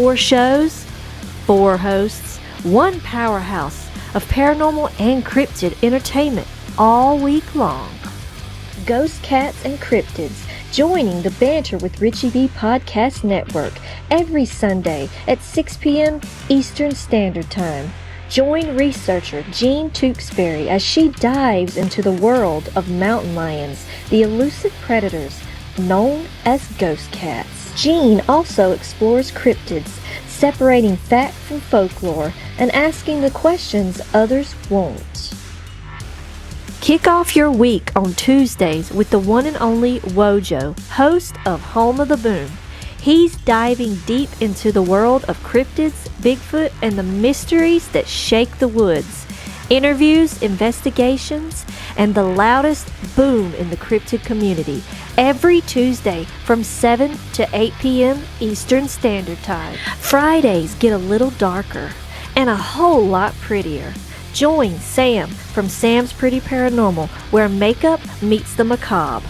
4 shows, 4 hosts, 1 powerhouse of paranormal and cryptid entertainment all week long. Ghost Cats and Cryptids, joining the Banter with Richie B Podcast Network every Sunday at 6 p.m. Eastern Standard Time. Join researcher Jean Tewksbury as she dives into the world of mountain lions, the elusive predators known as ghost cats. Jean also explores cryptids, separating fact from folklore and asking the questions others won't. Kick off your week on Tuesdays with the one and only Wojo, host of Home of the Boom. He's diving deep into the world of cryptids, Bigfoot, and the mysteries that shake the woods. Interviews, investigations, and the loudest boom in the cryptid community. Every Tuesday from 7 to 8 p.m. Eastern Standard Time. Fridays get a little darker and a whole lot prettier. Join Sam from Sam's Pretty Paranormal, where makeup meets the macabre.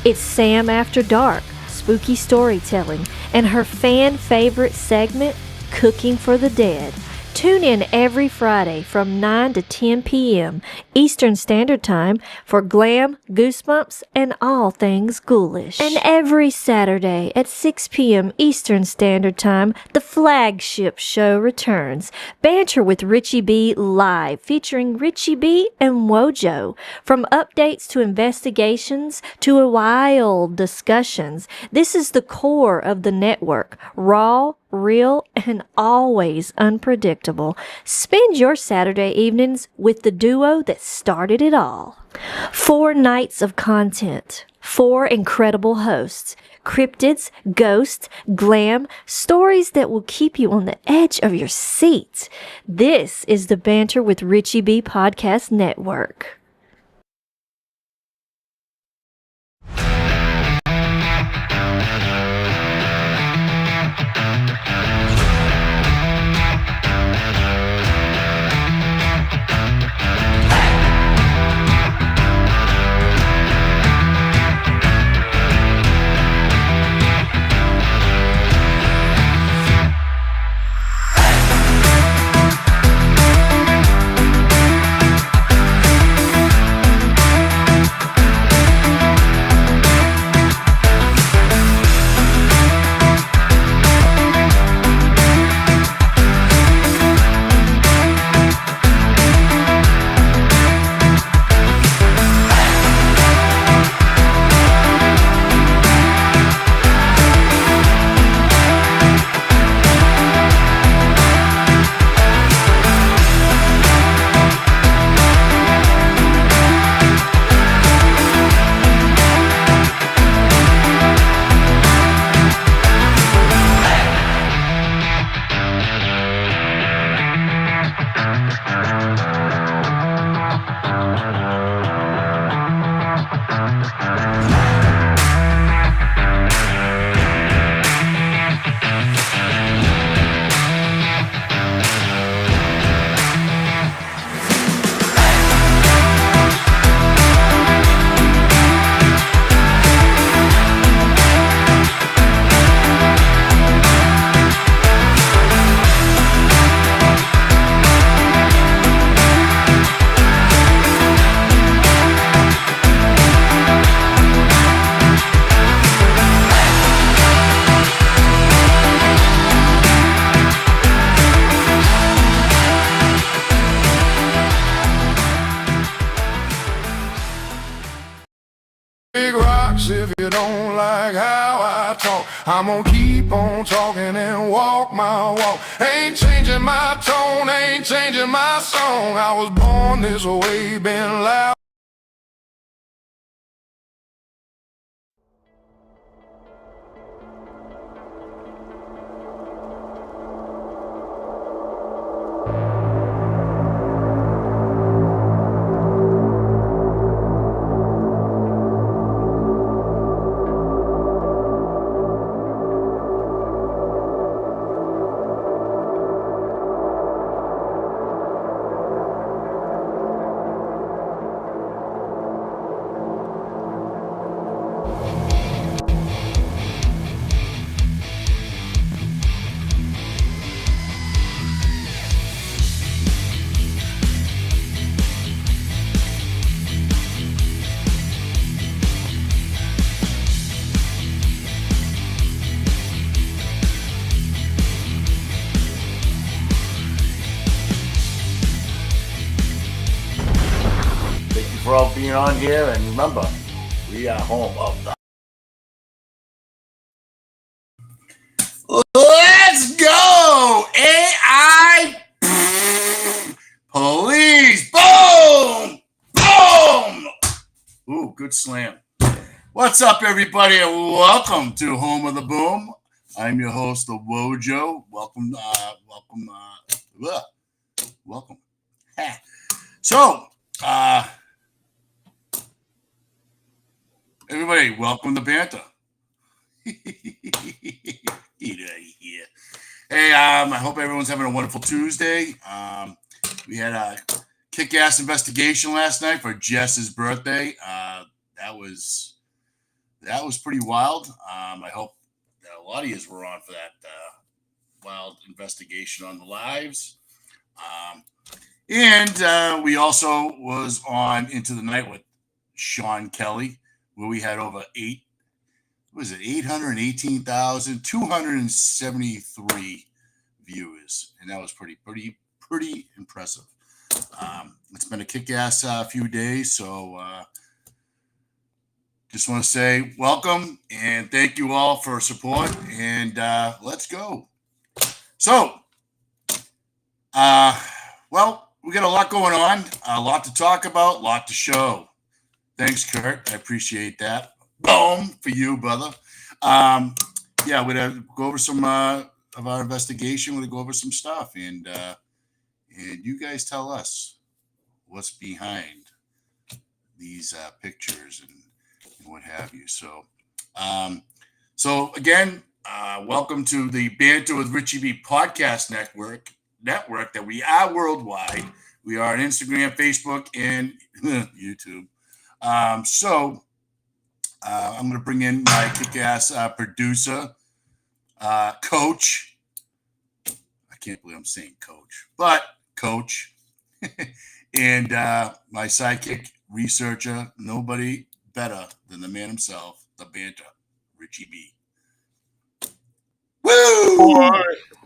It's Sam After Dark, spooky storytelling, and her fan favorite segment, Cooking for the Dead. Tune in every Friday from 9 to 10 p.m. Eastern Standard Time for glam, goosebumps, and all things ghoulish. And every Saturday at 6 p.m. Eastern Standard Time, the flagship show returns. Banter with Richie B live, featuring Richie B and Wojo. From updates to investigations to wild discussions, this is the core of the network. Raw, real, and always unpredictable. Spend your Saturday evenings with the duo that started it all. 4 nights of content, 4 incredible hosts, cryptids, ghosts, glam, stories that will keep you on the edge of your seat. This is the Banter with Richie B Podcast Network. If you don't like how I talk, I'm gonna keep on talking and walk my walk. Ain't changing my tone, ain't changing my song. I was born this way, been loud. for all being on here. And remember, we are home of the... Let's go! AI police! Boom! Boom! Ooh, good slam. What's up, everybody, and welcome to Home of the Boom. I'm your host, the Wojo. Welcome. So, everybody, welcome to Banter. Hey, I hope everyone's having a wonderful Tuesday. We had a kick-ass investigation last night for Jess's birthday. That was pretty wild. I hope that a lot of you were on for that wild investigation on the lives. And we also was on Into the Night with Sean Kelly, where we had over 818,273 viewers, and that was pretty impressive. It's been a kick-ass few days, so just want to say welcome and thank you all for support, and let's go. So, well, we got a lot going on, a lot to talk about, a lot to show. Thanks, Kurt. I appreciate that. Boom for you, brother. Yeah, we're gonna go over some of our investigation. We're gonna go over some stuff, and you guys tell us what's behind these pictures and what have you. So, again, welcome to the Banter with Richie B Podcast Network. That we are worldwide. We are on Instagram, Facebook, and YouTube. I'm going to bring in my kick-ass producer, Coach. I can't believe I'm saying Coach, but Coach. And my sidekick, researcher, nobody better than the man himself, the Banter, Richie B. Woo!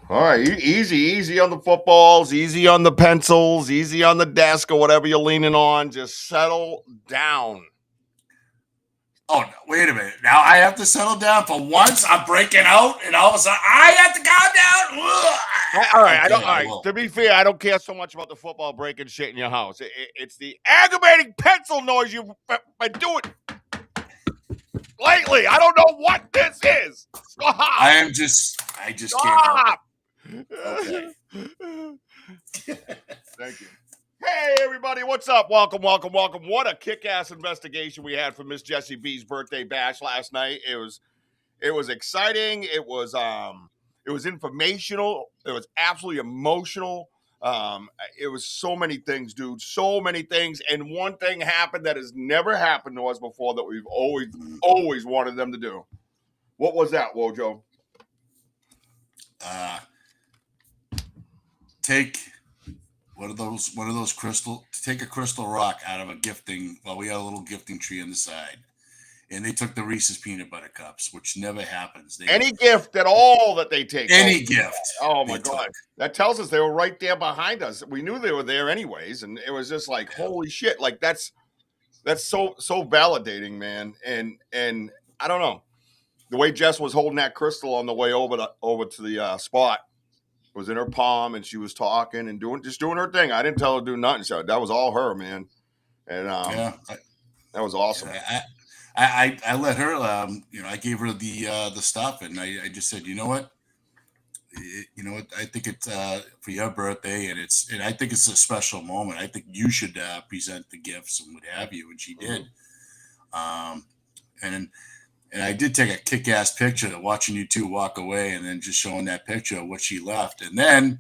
All right, easy on the footballs, easy on the pencils, easy on the desk or whatever you're leaning on. Just settle down. Oh, no, wait a minute. Now I have to settle down for once. I'm breaking out, and all of a sudden I have to calm down. All right, to be fair, I don't care so much about the football breaking shit in your house. It's the aggravating pencil noise you've been doing lately. I don't know what this is. Stop. I just can't. Okay. Thank you. Hey, everybody, what's up? Welcome. What a kick-ass investigation we had for Miss Jessie B's birthday bash last night. It was exciting. It was informational. It was absolutely emotional. It was so many things, dude. So many things. And one thing happened that has never happened to us before that we've always wanted them to do. What was that, Wojo? Take one of those take a crystal rock out of a gifting. Well, we had a little gifting tree on the side, and they took the Reese's peanut butter cups, which never happens. Any gift at all that they take. Any gift. Oh my God. That tells us they were right there behind us. We knew they were there anyways. And it was just like, holy shit. Like that's so validating, man. And I don't know, the way Jess was holding that crystal on the way over to the spot. Was in her palm, and she was talking and doing her thing. I didn't tell her to do nothing. So that was all her, man. And that was awesome. I let her. I gave her the stuff, and I just said, you know what? I think it's for your birthday, and I think it's a special moment. I think you should present the gifts and what have you. And she did. And I did take a kick-ass picture watching you two walk away and then just showing that picture of what she left. And then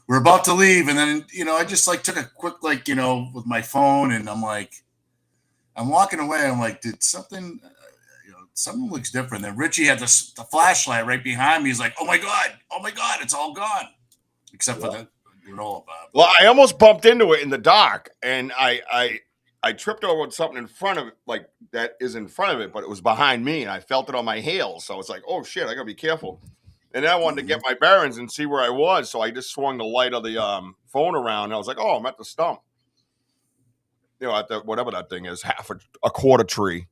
we're about to leave. And then, I just took a quick, with my phone, and I'm walking away. I'm like, did something, something looks different. Then Richie had the flashlight right behind me. He's like, oh my God, it's all gone. Except for the granola bar. Well, I almost bumped into it in the dark, and I tripped over something in front of it, like that is in front of it, but it was behind me, and I felt it on my heels. So it's like, oh shit, I gotta be careful. And then I wanted to get my bearings and see where I was, so I just swung the light of the phone around. And I was like, oh, I'm at the stump. at the whatever that thing is, a quarter tree.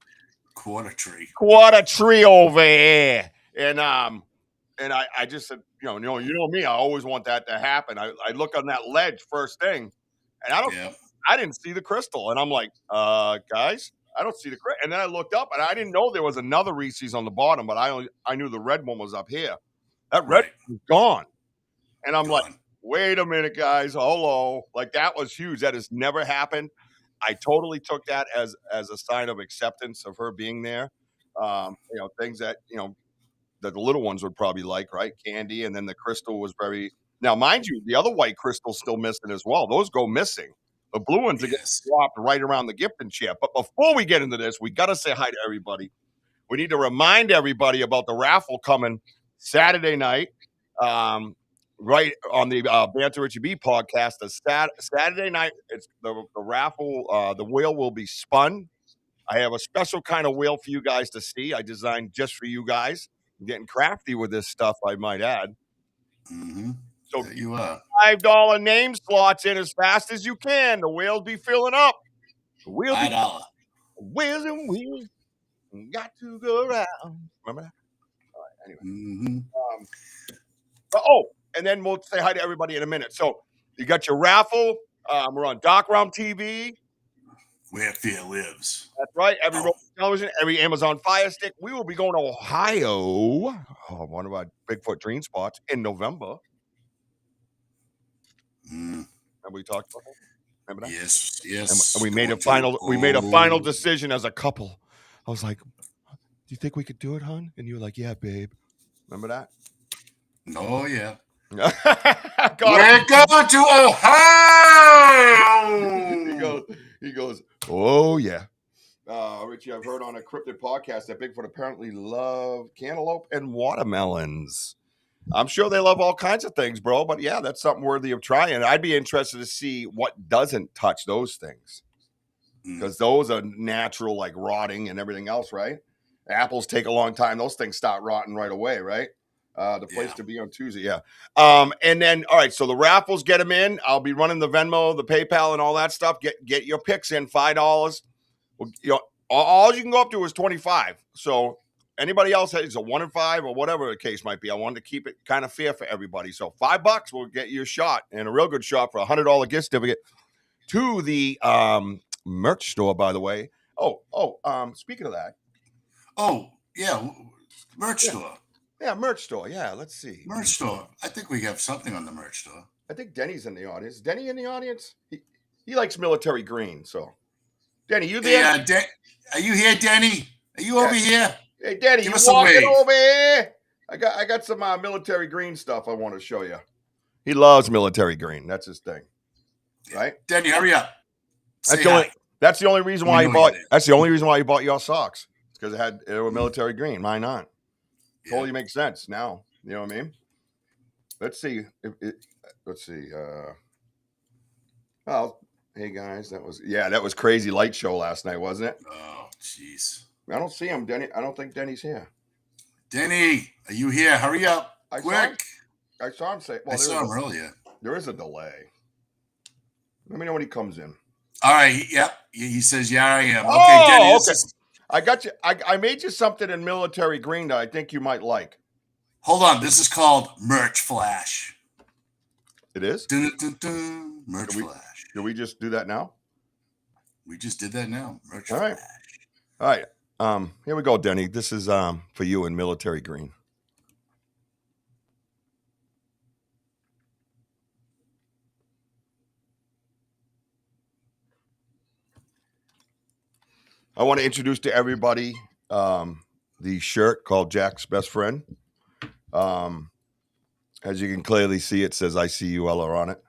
Quarter tree. Quarter tree over here. And I just said, you know me, I always want that to happen. I look on that ledge first thing, and I didn't see the crystal. And I'm like, guys, I don't see the crystal. And then I looked up and I didn't know there was another Reese's on the bottom, but I knew the red one was up here. That red was gone. And I'm like, wait a minute, guys. Hello. Like, that was huge. That has never happened. I totally took that as a sign of acceptance of her being there. Things that, that the little ones would probably like, right? Candy. And then the crystal was now, mind you, the other white crystal's still missing as well. Those go missing. The blue ones are getting swapped right around the gifting chair. But before we get into this, we got to say hi to everybody. We need to remind everybody about the raffle coming Saturday night, right on the Banter Richie B podcast. Saturday night, it's the raffle. The wheel will be spun. I have a special kind of wheel for you guys to see. I designed just for you guys. I'm getting crafty with this stuff, I might add. Mm-hmm. So there you are. $5 name slots in as fast as you can. The wheels be filling up. The wheels $5. Wheels and wheels got to go around. Remember that? All right. Anyway. Mm-hmm. And then we'll say hi to everybody in a minute. So you got your raffle. We're on Dark Realm TV. Where fear lives. That's right. Every television, every Amazon Fire Stick. We will be going to Ohio, one of our Bigfoot dream spots, in November. Have we talked about that? Remember that? Yes. And we made a final decision as a couple. I was like, "Do you think we could do it, hon?" And you were like, "Yeah, babe." Remember that? Oh yeah. We're going to Ohio. He goes, oh yeah. Richie, I've heard on a Cryptid podcast that Bigfoot apparently love cantaloupe and watermelons. I'm sure they love all kinds of things, bro. But yeah, that's something worthy of trying. I'd be interested to see what doesn't touch those things, because those are natural, like rotting and everything else, right? Apples take a long time. Those things start rotting right away, right? The place to be on Tuesday, yeah. And then, all right, so the raffles, get them in. I'll be running the Venmo, the PayPal, and all that stuff. Get your picks in, $5. Well, all you can go up to is $25. So anybody else has a 1 in 5 or whatever the case might be. I wanted to keep it kind of fair for everybody. So $5 will get you a shot, and a real good shot for a $100 gift certificate to the merch store, by the way. Speaking of that. Oh, yeah, merch store. Yeah, merch store. Yeah, let's see. Merch store. I think we have something on the merch store. I think Denny's in the audience. Denny in the audience? He likes military green, so. Denny, you there? Yeah, are you here, Denny? Are you over here? Hey, Denny, you walking over here? I got some military green stuff I want to show you. He loves military green. That's his thing. Right? Denny, hurry up. That's the only reason why he bought. That's the only reason why he bought your socks. It's because it were military green. Mine not. Totally makes sense now. You know what I mean? Let's see. Let's see. Hey guys, that was crazy light show last night, wasn't it? Oh, jeez. I don't see him, Denny. I don't think Denny's here. Denny, are you here? Hurry up, quick! I saw him say. Well, I saw him earlier. There is a delay. Let me know when he comes in. All right. Yep. He says, "Yeah, I am." Okay, Denny. Okay. I got you. I made you something in military green that I think you might like. Hold on. This is called Merch Flash. It is? Merch Flash. Did we just do that now? We just did that now. Merch All Flash. All right. Here we go, Denny. This is for you in military green. I want to introduce to everybody the shirt called Jack's Best Friend. As you can clearly see, it says ICULR on it.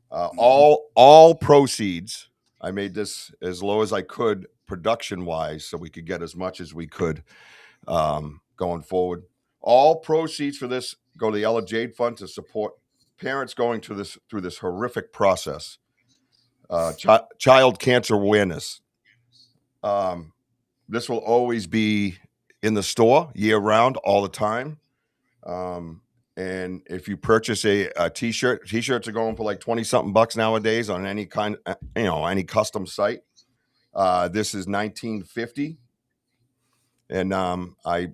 All proceeds, I made this as low as I could production-wise so we could get as much as we could going forward. All proceeds for this go to the Ella Jade Fund to support parents going through this horrific process. Child cancer awareness. This will always be in the store year round, all the time. And if you purchase a t-shirt, t-shirts are going for like 20 something bucks nowadays on any kind, any custom site. This is 1950. And I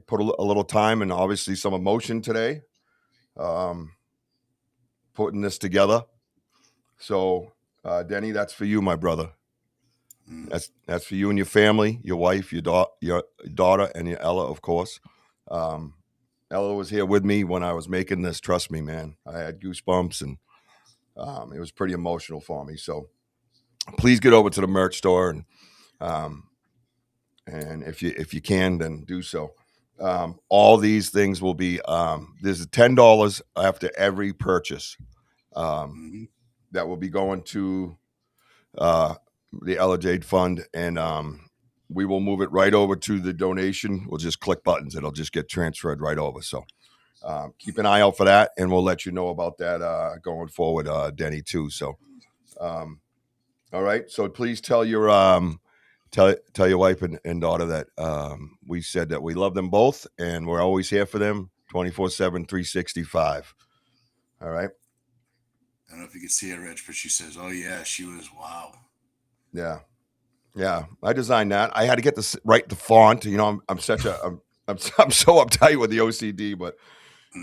put a little time and obviously some emotion today putting this together. So, Denny, that's for you, my brother. That's for you and your family, your wife, your daughter, and your Ella, of course. Ella was here with me when I was making this. Trust me, man. I had goosebumps, and it was pretty emotional for me. So please get over to the merch store, and if you can, then do so. All these things will be there's $10 after every purchase that will be going to the Ella Jade Fund, and we will move it right over to the donation. We'll just click buttons. It'll just get transferred right over. So keep an eye out for that, and we'll let you know about that going forward, Denny, too. So, all right. So please tell your tell your wife and daughter that we said that we love them both, and we're always here for them 24/7, 365. All right. I don't know if you can see it, Rich, but she says, "Oh yeah, she was wow." Yeah. Yeah, I designed that. I had to get the right the font. You know, I'm such a I'm so uptight with the OCD, but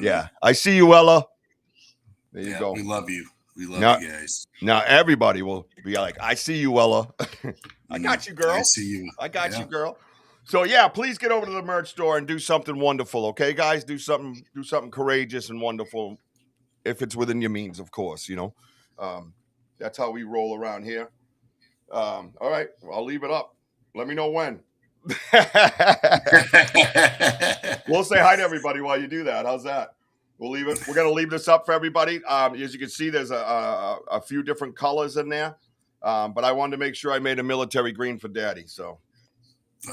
yeah, I see you, Ella. There you go. We love you. We love you guys. Now everybody will be like, "I see you, Ella. I got you, girl. I see you. I got you, girl." So yeah, please get over to the merch store and do something wonderful, okay, guys? Do something courageous and wonderful, if it's within your means, of course. You know, that's how we roll around here. All right, I'll leave it up. Let me know when. We'll say hi to everybody while you do that. How's that? We'll leave it. We're gonna leave this up for everybody. As you can see, there's a few different colors in there, but I wanted to make sure I made a military green for Daddy. So,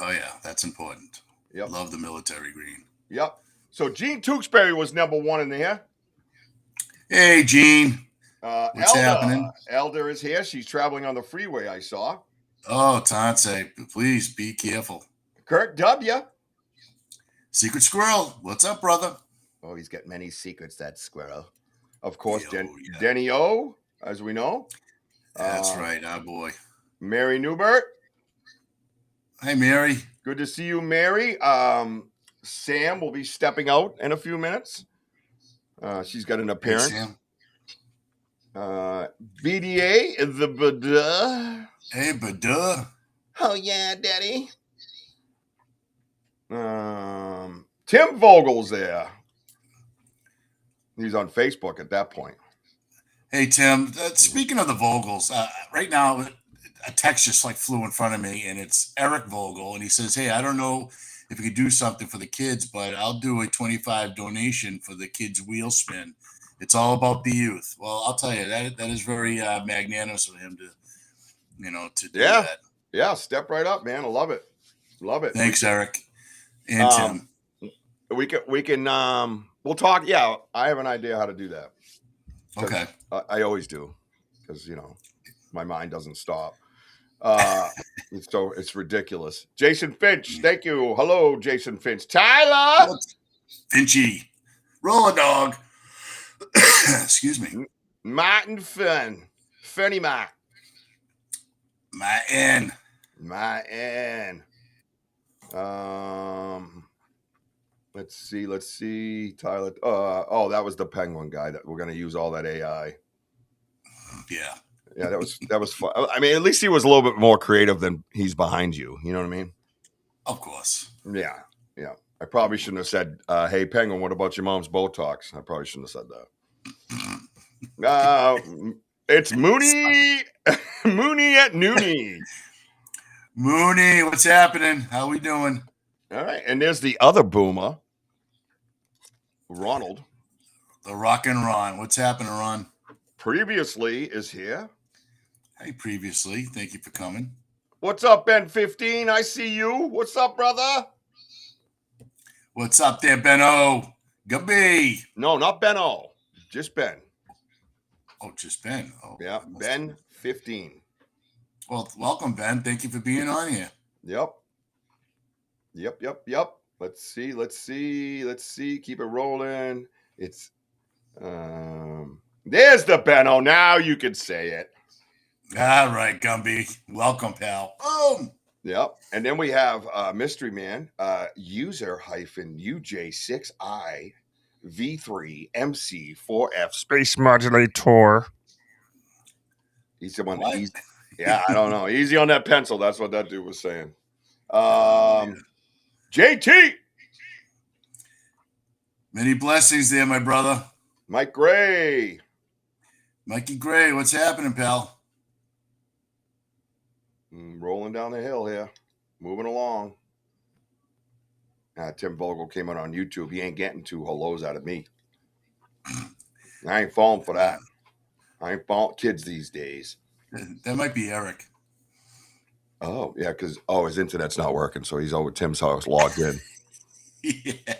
oh yeah, that's important. Yep. Love the military green. Yep. So Gene Tewksbury was number one in there. Hey, Gene. What's happening? Elder is here. She's traveling on the freeway, I saw. Oh, Tante, please be careful. Kurt W. Secret Squirrel. What's up, brother? Oh, he's got many secrets, that squirrel. Of course, Denny O, as we know. That's right, our boy. Mary Newbert. Hey, Mary. Good to see you, Mary. Sam will be stepping out in a few minutes. She's got an appearance. Hey, Sam. BDA, the Bada. Hey, Bada. Oh, yeah, Daddy. Tim Vogel's there. He's on Facebook at that point. Hey, Tim. Speaking of the Vogels, right now, a text just like flew in front of me, and it's Eric Vogel, and he says, "Hey, I don't know if you could do something for the kids, but I'll do a 25 donation for the kids' wheel spin. It's all about the youth." Well, I'll tell you, that is very magnanimous of him to do that. Yeah, step right up, man. I love it. Love it. Thanks, Eric. And Tim. We can we'll talk. Yeah, I have an idea how to do that. Okay. I always do, because my mind doesn't stop. So it's ridiculous. Jason Finch, thank you. Hello, Jason Finch. Tyler. Finchy. Roll a dog. Excuse me. Martin Finn. Finny Mac. Martin. Let's see. Tyler. That was the Penguin guy that we're gonna use all that AI. Yeah. Yeah, that was fun. I mean, at least he was a little bit more creative than he's behind you. You know what I mean? Of course. Yeah. I probably shouldn't have said, "Hey, Penguin, what about your mom's Botox?" I probably shouldn't have said that. It's Mooney. Mooney at Noonie. Mooney, what's happening? How we doing? All right, and there's the other boomer, Ronald. The Rock and Ron. What's happening, Ron? Previously is here. Hey, previously. Thank you for coming. What's up, Ben 15? I see you. What's up, brother? What's up there, Benno? Gabby. No, not Benno. Just Ben. Oh, just Ben. Oh, yeah, Ben 15. Well, welcome, Ben. Thank you for being on here. Yep. Let's see. Keep it rolling. It's there's the Benno. Now you can say it. All right, Gumby. Welcome, pal. Boom. Yep. And then we have Mystery Man, user -UJ6I V3MC4F Space Modulator. He's the one. What? Yeah, I don't know. Easy on that pencil. That's what that dude was saying. JT. Many blessings there, my brother. Mike Gray. Mikey Gray, what's happening, pal? Rolling down the hill here. Moving along. Tim Vogel came out on YouTube. He ain't getting 2 hellos out of me. I ain't falling for that. I ain't falling kids these days. That might be Eric. Oh, yeah, because his internet's not working, so he's over at Tim's house logged in. Yeah.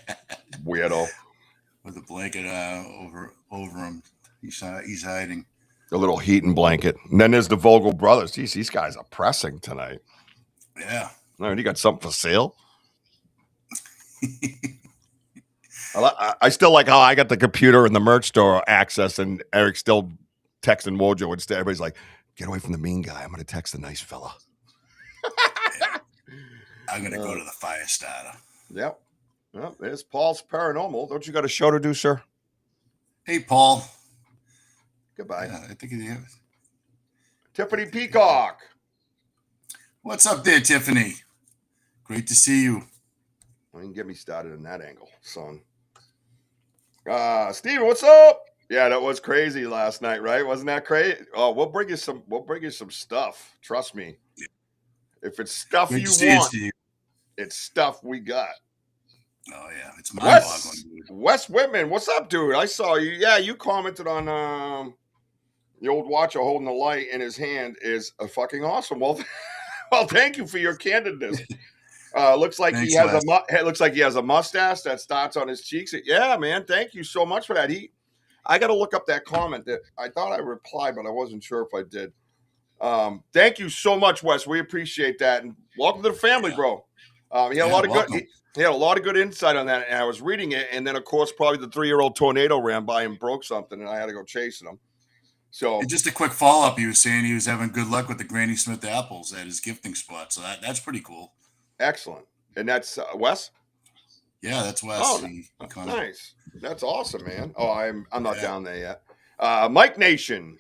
Weirdo. With a blanket over him. He's hiding. A little heating blanket. And then there's the Vogel brothers. Jeez, these guys are pressing tonight. Yeah. No, you got something for sale? I still like how I got the computer and the merch store access, and Eric's still texting Wojo instead. Everybody's like, get away from the mean guy. I'm going to text the nice fella. Yeah. I'm going to go to the fire starter. Yep. Well, there's Paul's Paranormal. Don't you got a show to do, sir? Hey, Paul. Goodbye. I think it is. Tiffany Peacock. What's up there, Tiffany? Great to see you. Well, you can get me started in that angle, son. Steven, what's up? Yeah, that was crazy last night, right? Wasn't that crazy? Oh, we'll bring you some stuff. Trust me. If it's stuff you want, it's stuff we got. Oh yeah, it's mind-boggling. Wes Whitman, what's up, dude? I saw you. Yeah, you commented on the old watcher holding the light in his hand is fucking awesome. Well, thank you for your candidness. Looks like he has a mustache that starts on his cheeks. Yeah, man. Thank you so much for that. I got to look up that comment that I thought I replied, but I wasn't sure if I did. Thank you so much, Wes. We appreciate that, and welcome to the family, bro. He had a lot of good. He had a lot of good insight on that, and I was reading it, and then of course probably the 3-year-old tornado ran by and broke something, and I had to go chasing him. So and just a quick follow-up, he was saying he was having good luck with the Granny Smith apples at his gifting spot, so that's pretty cool. Excellent. And that's Wes? Yeah, that's Wes. Oh, nice. That's awesome, man. Oh, I'm not down there yet. Mike Nation.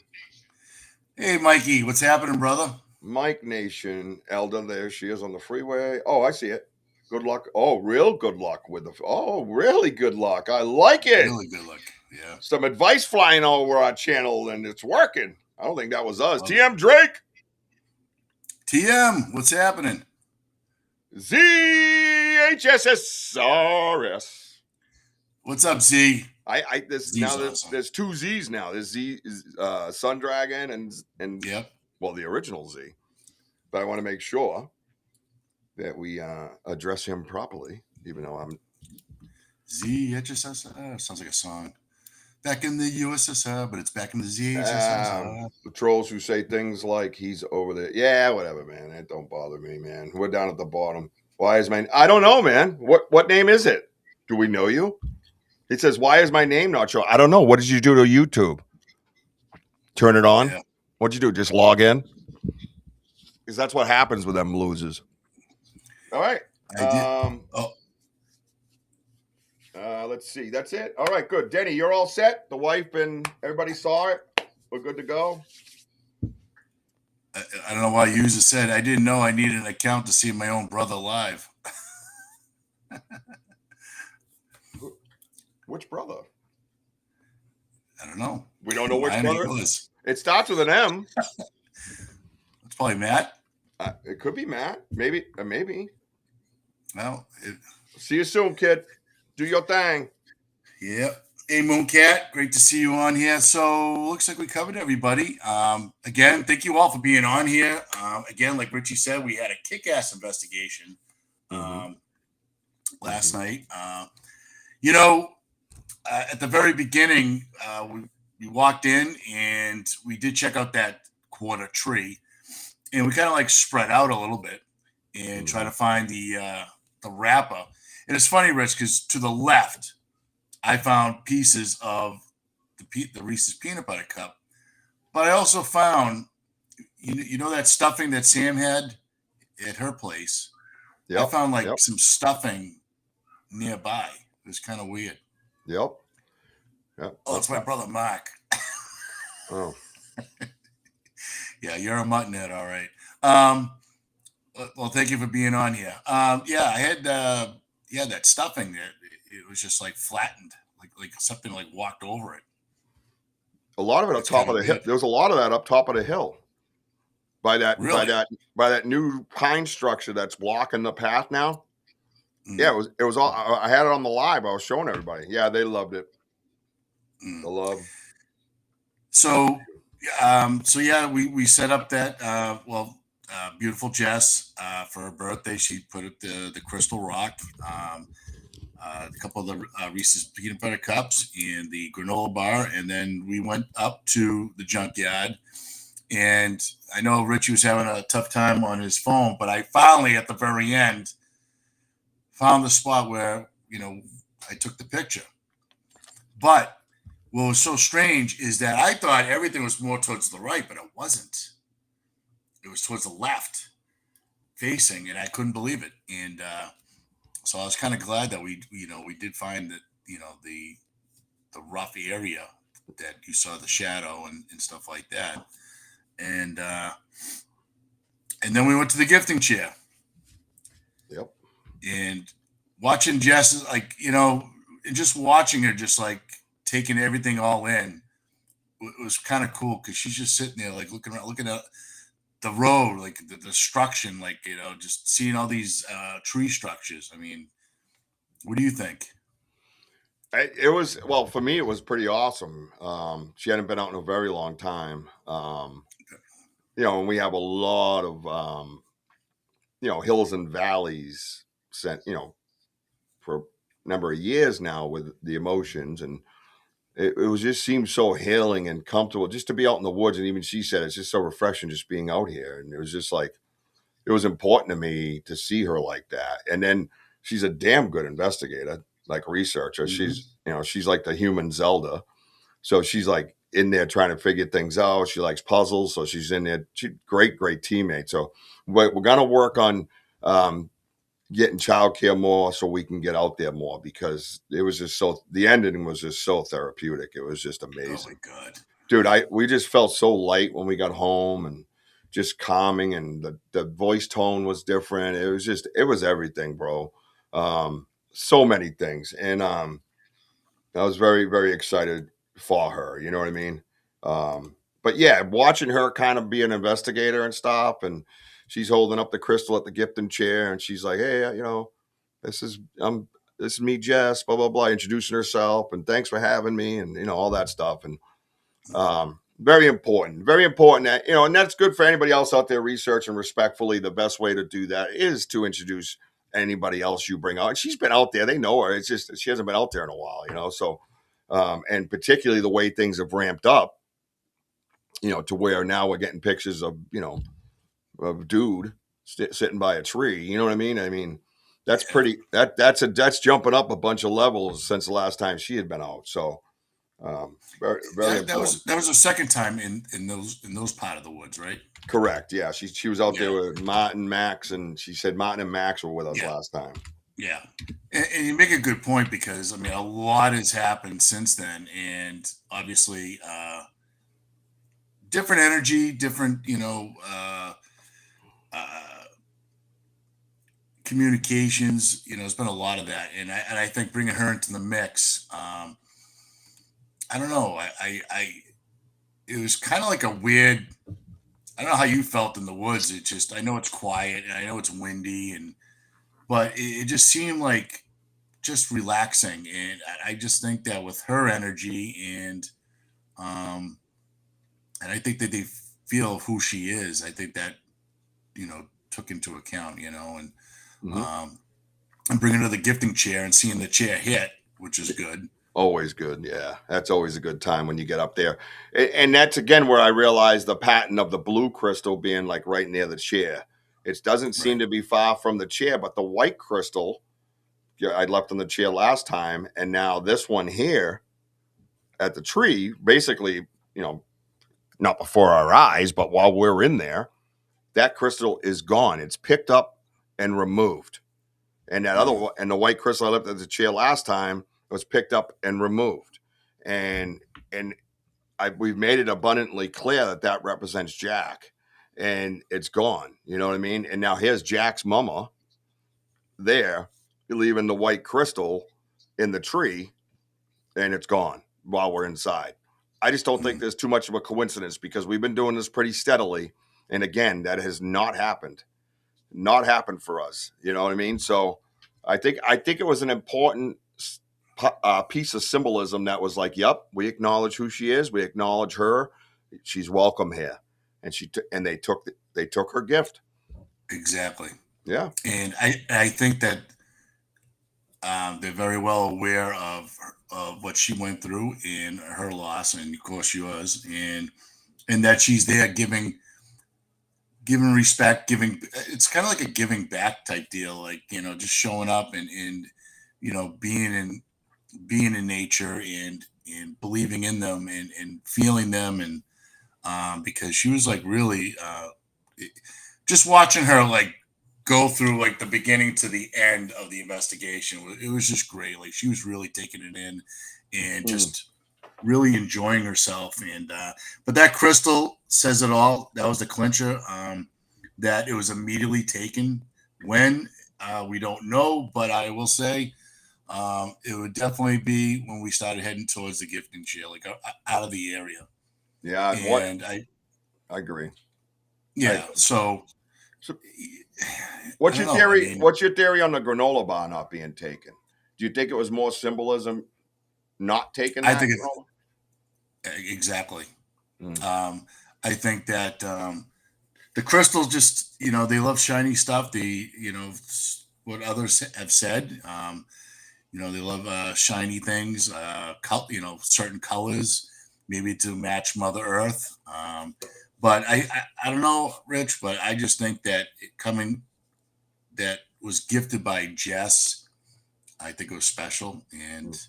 Hey, Mikey, what's happening, brother? Mike Nation, Elda, there she is on the freeway. Oh, I see it. Good luck. Oh, real good luck with really good luck. I like it. Really good luck. Yeah. Some advice flying all over our channel, and it's working. I don't think that was us. TM Drake. TM, what's happening? ZHSSRS. What's up, Z? There's 2 Z's now. There's Z Sun Dragon and yep. Well, the original Z. But I want to make sure that we address him properly, even though I'm ZHSSR. Sounds like a song. Back in the USSR, but it's back in the ZHSSR. The trolls who say things like he's over there. Yeah, whatever, man. That don't bother me, man. We're down at the bottom. Why is my... I don't know, man. What name is it? Do we know you? It says, why is my name not showing? I don't know. What did you do to YouTube? Turn it on? Yeah. What'd you do? Just log in? Because that's what happens with them losers. All right. Let's see. That's it. All right, good. Denny, you're all set? The wife and everybody saw it? We're good to go? I don't know why you just said I didn't know I needed an account to see my own brother live. Which brother? I don't know. We don't know which brother. It starts with an M. It's probably Matt. It could be Matt. Maybe. Well, see you soon, kid. Do your thing. Yep. Hey, Mooncat. Great to see you on here. So looks like we covered everybody. Again, thank you all for being on here. Again, like Richie said, we had a kick-ass investigation last night. At the very beginning, we walked in and we did check out that quarter tree, and we kind of like spread out a little bit and try to find the wrapper. And it's funny, Rich, because to the left I found pieces of the Reese's peanut butter cup, but I also found, you know that stuffing that Sam had at her place. Yep. I found like some stuffing nearby. It was kind of weird. Yep. Oh, it's my brother Mark. Oh. Yeah, you're a muttonhead, all right. Well, thank you for being on here. Yeah, I had that stuffing there. It was just like flattened, like something like walked over it. A lot of it up top of the hill. There was a lot of that up top of the hill. By that new pine structure that's blocking the path now. Yeah, it was all. I had it on the live. I was showing everybody. Yeah, they loved it. The love. So yeah, we set up that. Beautiful Jess for her birthday. She put up the crystal rock, a couple of the Reese's peanut butter cups, and the granola bar, and then we went up to the junkyard. And I know Richie was having a tough time on his phone, but I finally, at the very end, found the spot where, I took the picture. But what was so strange is that I thought everything was more towards the right, but it wasn't. It was towards the left facing, and I couldn't believe it. And so I was kind of glad that we did find that, the rough area that you saw the shadow and stuff like that. And then we went to the gifting chair. Yep. And watching Jess, just watching her, just like taking everything all in, it was kind of cool because she's just sitting there, like looking at the road, like the destruction, just seeing all these tree structures. I mean, what do you think? For me, it was pretty awesome. She hadn't been out in a very long time. And we have a lot of, hills and valleys for a number of years now with the emotions. And it was just seemed so healing and comfortable just to be out in the woods. And even she said, it's just so refreshing just being out here. And it was just like, it was important to me to see her like that. And then she's a damn good investigator, like researcher. Mm-hmm. She's like the human Zelda. So she's like in there trying to figure things out. She likes puzzles. So she's in there. She's great teammate. So we're going to work on getting childcare more so we can get out there more, because it was just the ending was just so therapeutic. It was just amazing. Oh my God. Dude, we just felt so light when we got home and just calming, and the voice tone was different. It was everything, bro. So many things. And I was very, very excited for her. You know what I mean? But yeah, watching her kind of be an investigator and stuff, and she's holding up the crystal at the gifting chair, and she's like, "Hey, this is me, Jess, blah, blah, blah," introducing herself, and thanks for having me, and all that stuff. And very important that, and that's good for anybody else out there researching respectfully. The best way to do that is to introduce anybody else you bring out. And she's been out there. They know her. It's just, she hasn't been out there in a while, so, and particularly the way things have ramped up, to where now we're getting pictures of, of a dude sitting by a tree. You know what I mean? I mean, that's pretty, that's jumping up a bunch of levels since the last time she had been out. So, very, very important. That was the second time in those part of the woods, right? Correct. Yeah. She was out there with Martin, Max, and she said Martin and Max were with us last time. Yeah. And you make a good point, because I mean, a lot has happened since then, and obviously, different energy, different, communications, there's been a lot of that. And I think bringing her into the mix, I don't know. It was kind of like a weird, I don't know how you felt in the woods. It just, I know it's quiet and I know it's windy, but it just seemed like just relaxing. And I just think that with her energy and I think that they feel who she is, I think that, took into account, and, mm-hmm. And bringing her to the gifting chair and seeing the chair hit, which is good. Always good. Yeah. That's always a good time when you get up there. And that's again where I realized the pattern of the blue crystal being like right near the chair. It doesn't seem to be far from the chair, but the white crystal I left on the chair last time, and now this one here at the tree, basically, not before our eyes, but while we're in there, that crystal is gone. It's picked up and removed. And that other one, and the white crystal I left at the chair last time was picked up and removed. And we've made it abundantly clear that represents Jack, and it's gone. You know what I mean? And now here's Jack's mama there, leaving the white crystal in the tree, and it's gone while we're inside. I just don't think there's too much of a coincidence, because we've been doing this pretty steadily. And again, that has not happened for us. You know what I mean? So I think it was an important piece of symbolism that was like, yep, we acknowledge who she is. We acknowledge her. She's welcome here. And they took her gift. Exactly. Yeah. And I think that they're very well aware of what she went through in her loss, and of course yours, and that she's there giving respect, it's kind of like a giving back type deal, like, just showing up and being in nature and believing in them and feeling them, and because she was like really just watching her like go through like the beginning to the end of the investigation. It was just great. Like, she was really taking it in and just really enjoying herself. And but that crystal says it all. That was the clincher. That it was immediately taken. When we don't know, but I will say it would definitely be when we started heading towards the gifting chair, like out of the area. Yeah, and I agree. Yeah. So what's your theory? What's your theory on the granola bar not being taken? Do you think it was more symbolism not taking? I think exactly. I think that the crystals just, they love shiny stuff. What others have said, they love shiny things, certain colors, maybe to match Mother Earth. But I don't know, Rich, but I just think that that was gifted by Jess. I think it was special, and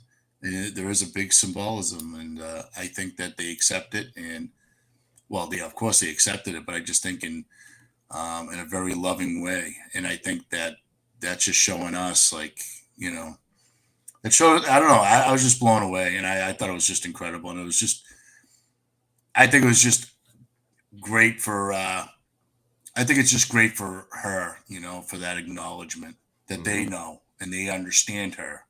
there is a big symbolism, and I think that they accept it. And well, of course they accepted it, but I just think in a very loving way. And I think that that's just showing us, like, it showed. I don't know. I was just blown away, and I thought it was just incredible, and it was just. I think it was just great for. I think it's just great for her, for that acknowledgement that they know and they understand her.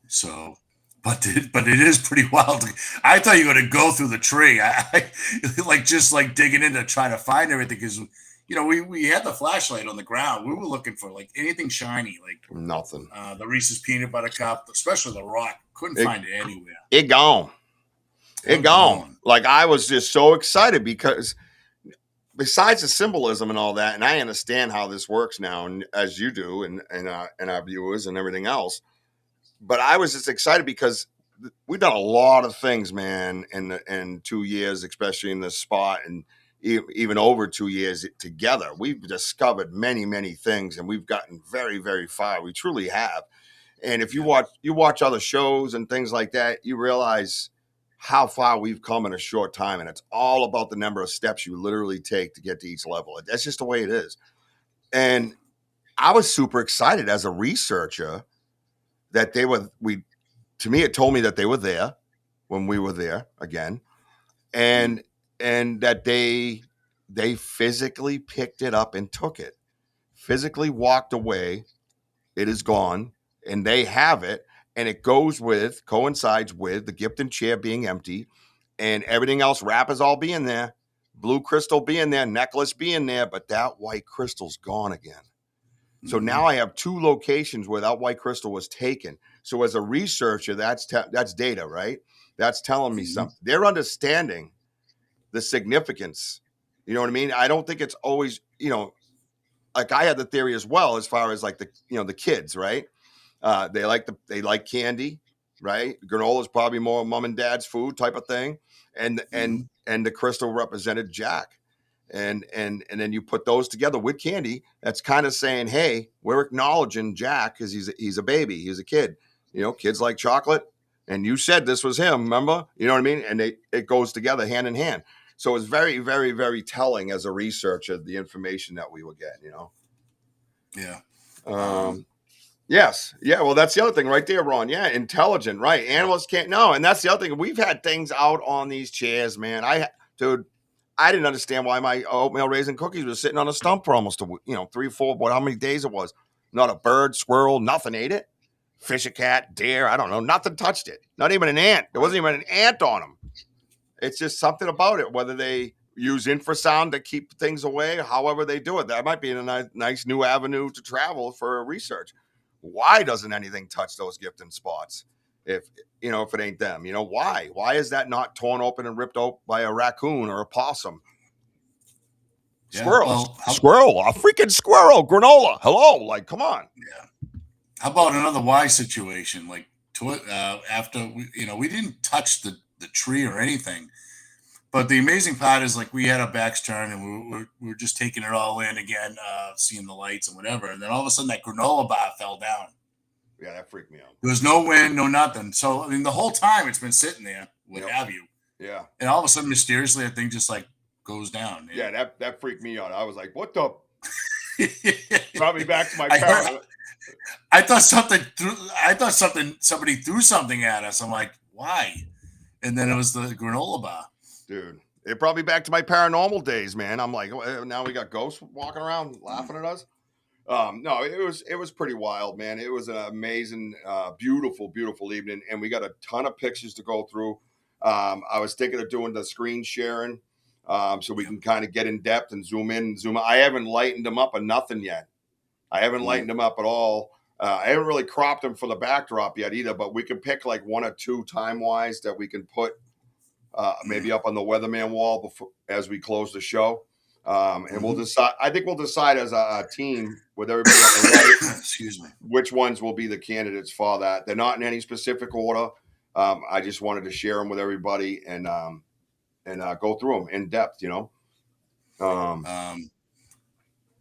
So, but it is pretty wild. I thought you were going to go through the tree. I just digging in to try to find everything, because we had the flashlight on the ground. We were looking for like anything shiny, like nothing. The Reese's peanut butter cup, especially the rock. Couldn't find it anywhere. It gone. Like, I was just so excited because besides the symbolism and all that, and I understand how this works now, and as you do, and our viewers and everything else, but I was just excited because we've done a lot of things, man, in 2 years, especially in this spot, and even over 2 years together. We've discovered many, many things, and we've gotten very, very far. We truly have. And if you watch other shows and things like that, you realize how far we've come in a short time. And it's all about the number of steps you literally take to get to each level. That's just the way it is. And I was super excited as a researcher that to me, it told me that they were there when we were there again. And that they physically picked it up and took it, physically walked away. It is gone, and they have it. And it coincides with the gift and chair being empty, and everything else, wrappers all being there, blue crystal being there, necklace being there, but that white crystal's gone again. So now I have 2 locations where that white crystal was taken. So as a researcher, that's data, right? That's telling me something. They're understanding the significance. You know what I mean? I don't think it's always, like I had the theory as well, as far as like the kids, right? They like candy, right? Granola is probably more mom and dad's food type of thing. And the crystal represented Jack. And then you put those together with candy. That's kind of saying, hey, we're acknowledging Jack because he's a baby, he's a kid. Kids like chocolate, and you said this was him. Remember, you know what I mean? And it goes together hand in hand. So it's very, very, very telling as a researcher the information that we were getting. Yeah. Yes. Yeah. Well, that's the other thing right there, Ron. Yeah. Intelligent. Right. Animals can't know. And that's the other thing. We've had things out on these chairs, man. I didn't understand why my oatmeal raisin cookies was sitting on a stump for almost 3, 4, how many days it was. Not a bird, squirrel, nothing ate it. Fish, a cat, deer, I don't know. Nothing touched it. Not even an ant. There wasn't even an ant on them. It's just something about it, whether they use infrasound to keep things away, however they do it. That might be a nice new avenue to travel for research. Why doesn't anything touch those gifting spots? If it ain't them, why? Why is that not torn open and ripped out by a raccoon or a possum? Yeah, squirrel, a freaking squirrel, granola. Hello, like, come on. Yeah. How about another Y situation? Like, after we didn't touch the tree or anything, but the amazing part is, like, we had our backs turned and we were just taking it all in again, seeing the lights and whatever, and then all of a sudden that granola bar fell down. Yeah, that freaked me out. There was no wind, no nothing. So, I mean, the whole time it's been sitting there, what have you. Yeah. And all of a sudden, mysteriously, that thing just, like, goes down. Yeah, that freaked me out. I was like, what the? Brought me back to my parents. I thought somebody threw something at us. I'm like, why? And then it was the granola bar. Dude, it brought me back to my paranormal days, man. I'm like, now we got ghosts walking around laughing at us. No, it was pretty wild, man. It was an amazing, beautiful, beautiful evening, and we got a ton of pictures to go through. I was thinking of doing the screen sharing, so we can kind of get in depth and zoom in and zoom out. I haven't lightened them up or nothing yet. I haven't lightened them up at all. I haven't really cropped them for the backdrop yet either, but we can pick like 1 or 2 time-wise that we can put maybe up on the weatherman wall before, as we close the show. And we'll decide. I think we'll decide as a team with everybody on the right. Excuse me. Which ones will be the candidates for that? They're not in any specific order. I just wanted to share them with everybody and go through them in depth.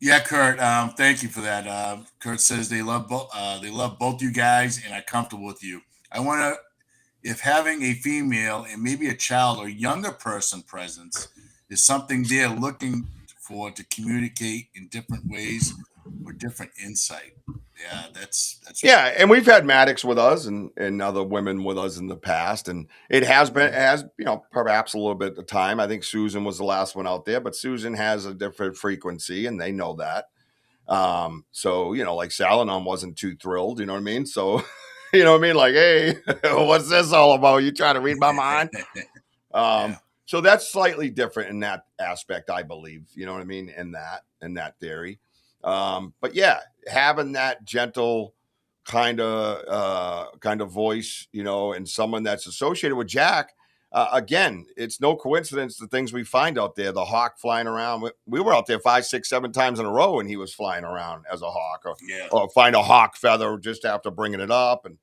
Yeah, Kurt. Thank you for that. Kurt says they love both you guys and are comfortable with you. I want to, if having a female and maybe a child or younger person presence is something they're looking for to communicate in different ways or different insight. Yeah, that's yeah. And we've had Maddox with us and other women with us in the past, and it has perhaps a little bit of time. I think Susan was the last one out there, but Susan has a different frequency, and they know that. So like Salonon wasn't too thrilled. You know what I mean? So you know what I mean? Like, hey, what's this all about? You trying to read my mind? Yeah. So that's slightly different in that aspect, I believe. You know what I mean? In that theory. But yeah, having that gentle kind of voice, and someone that's associated with Jack, again, it's no coincidence the things we find out there, the hawk flying around. We were out there 5, 6, 7 times in a row and he was flying around as a hawk, or find a hawk feather just after bringing it up, and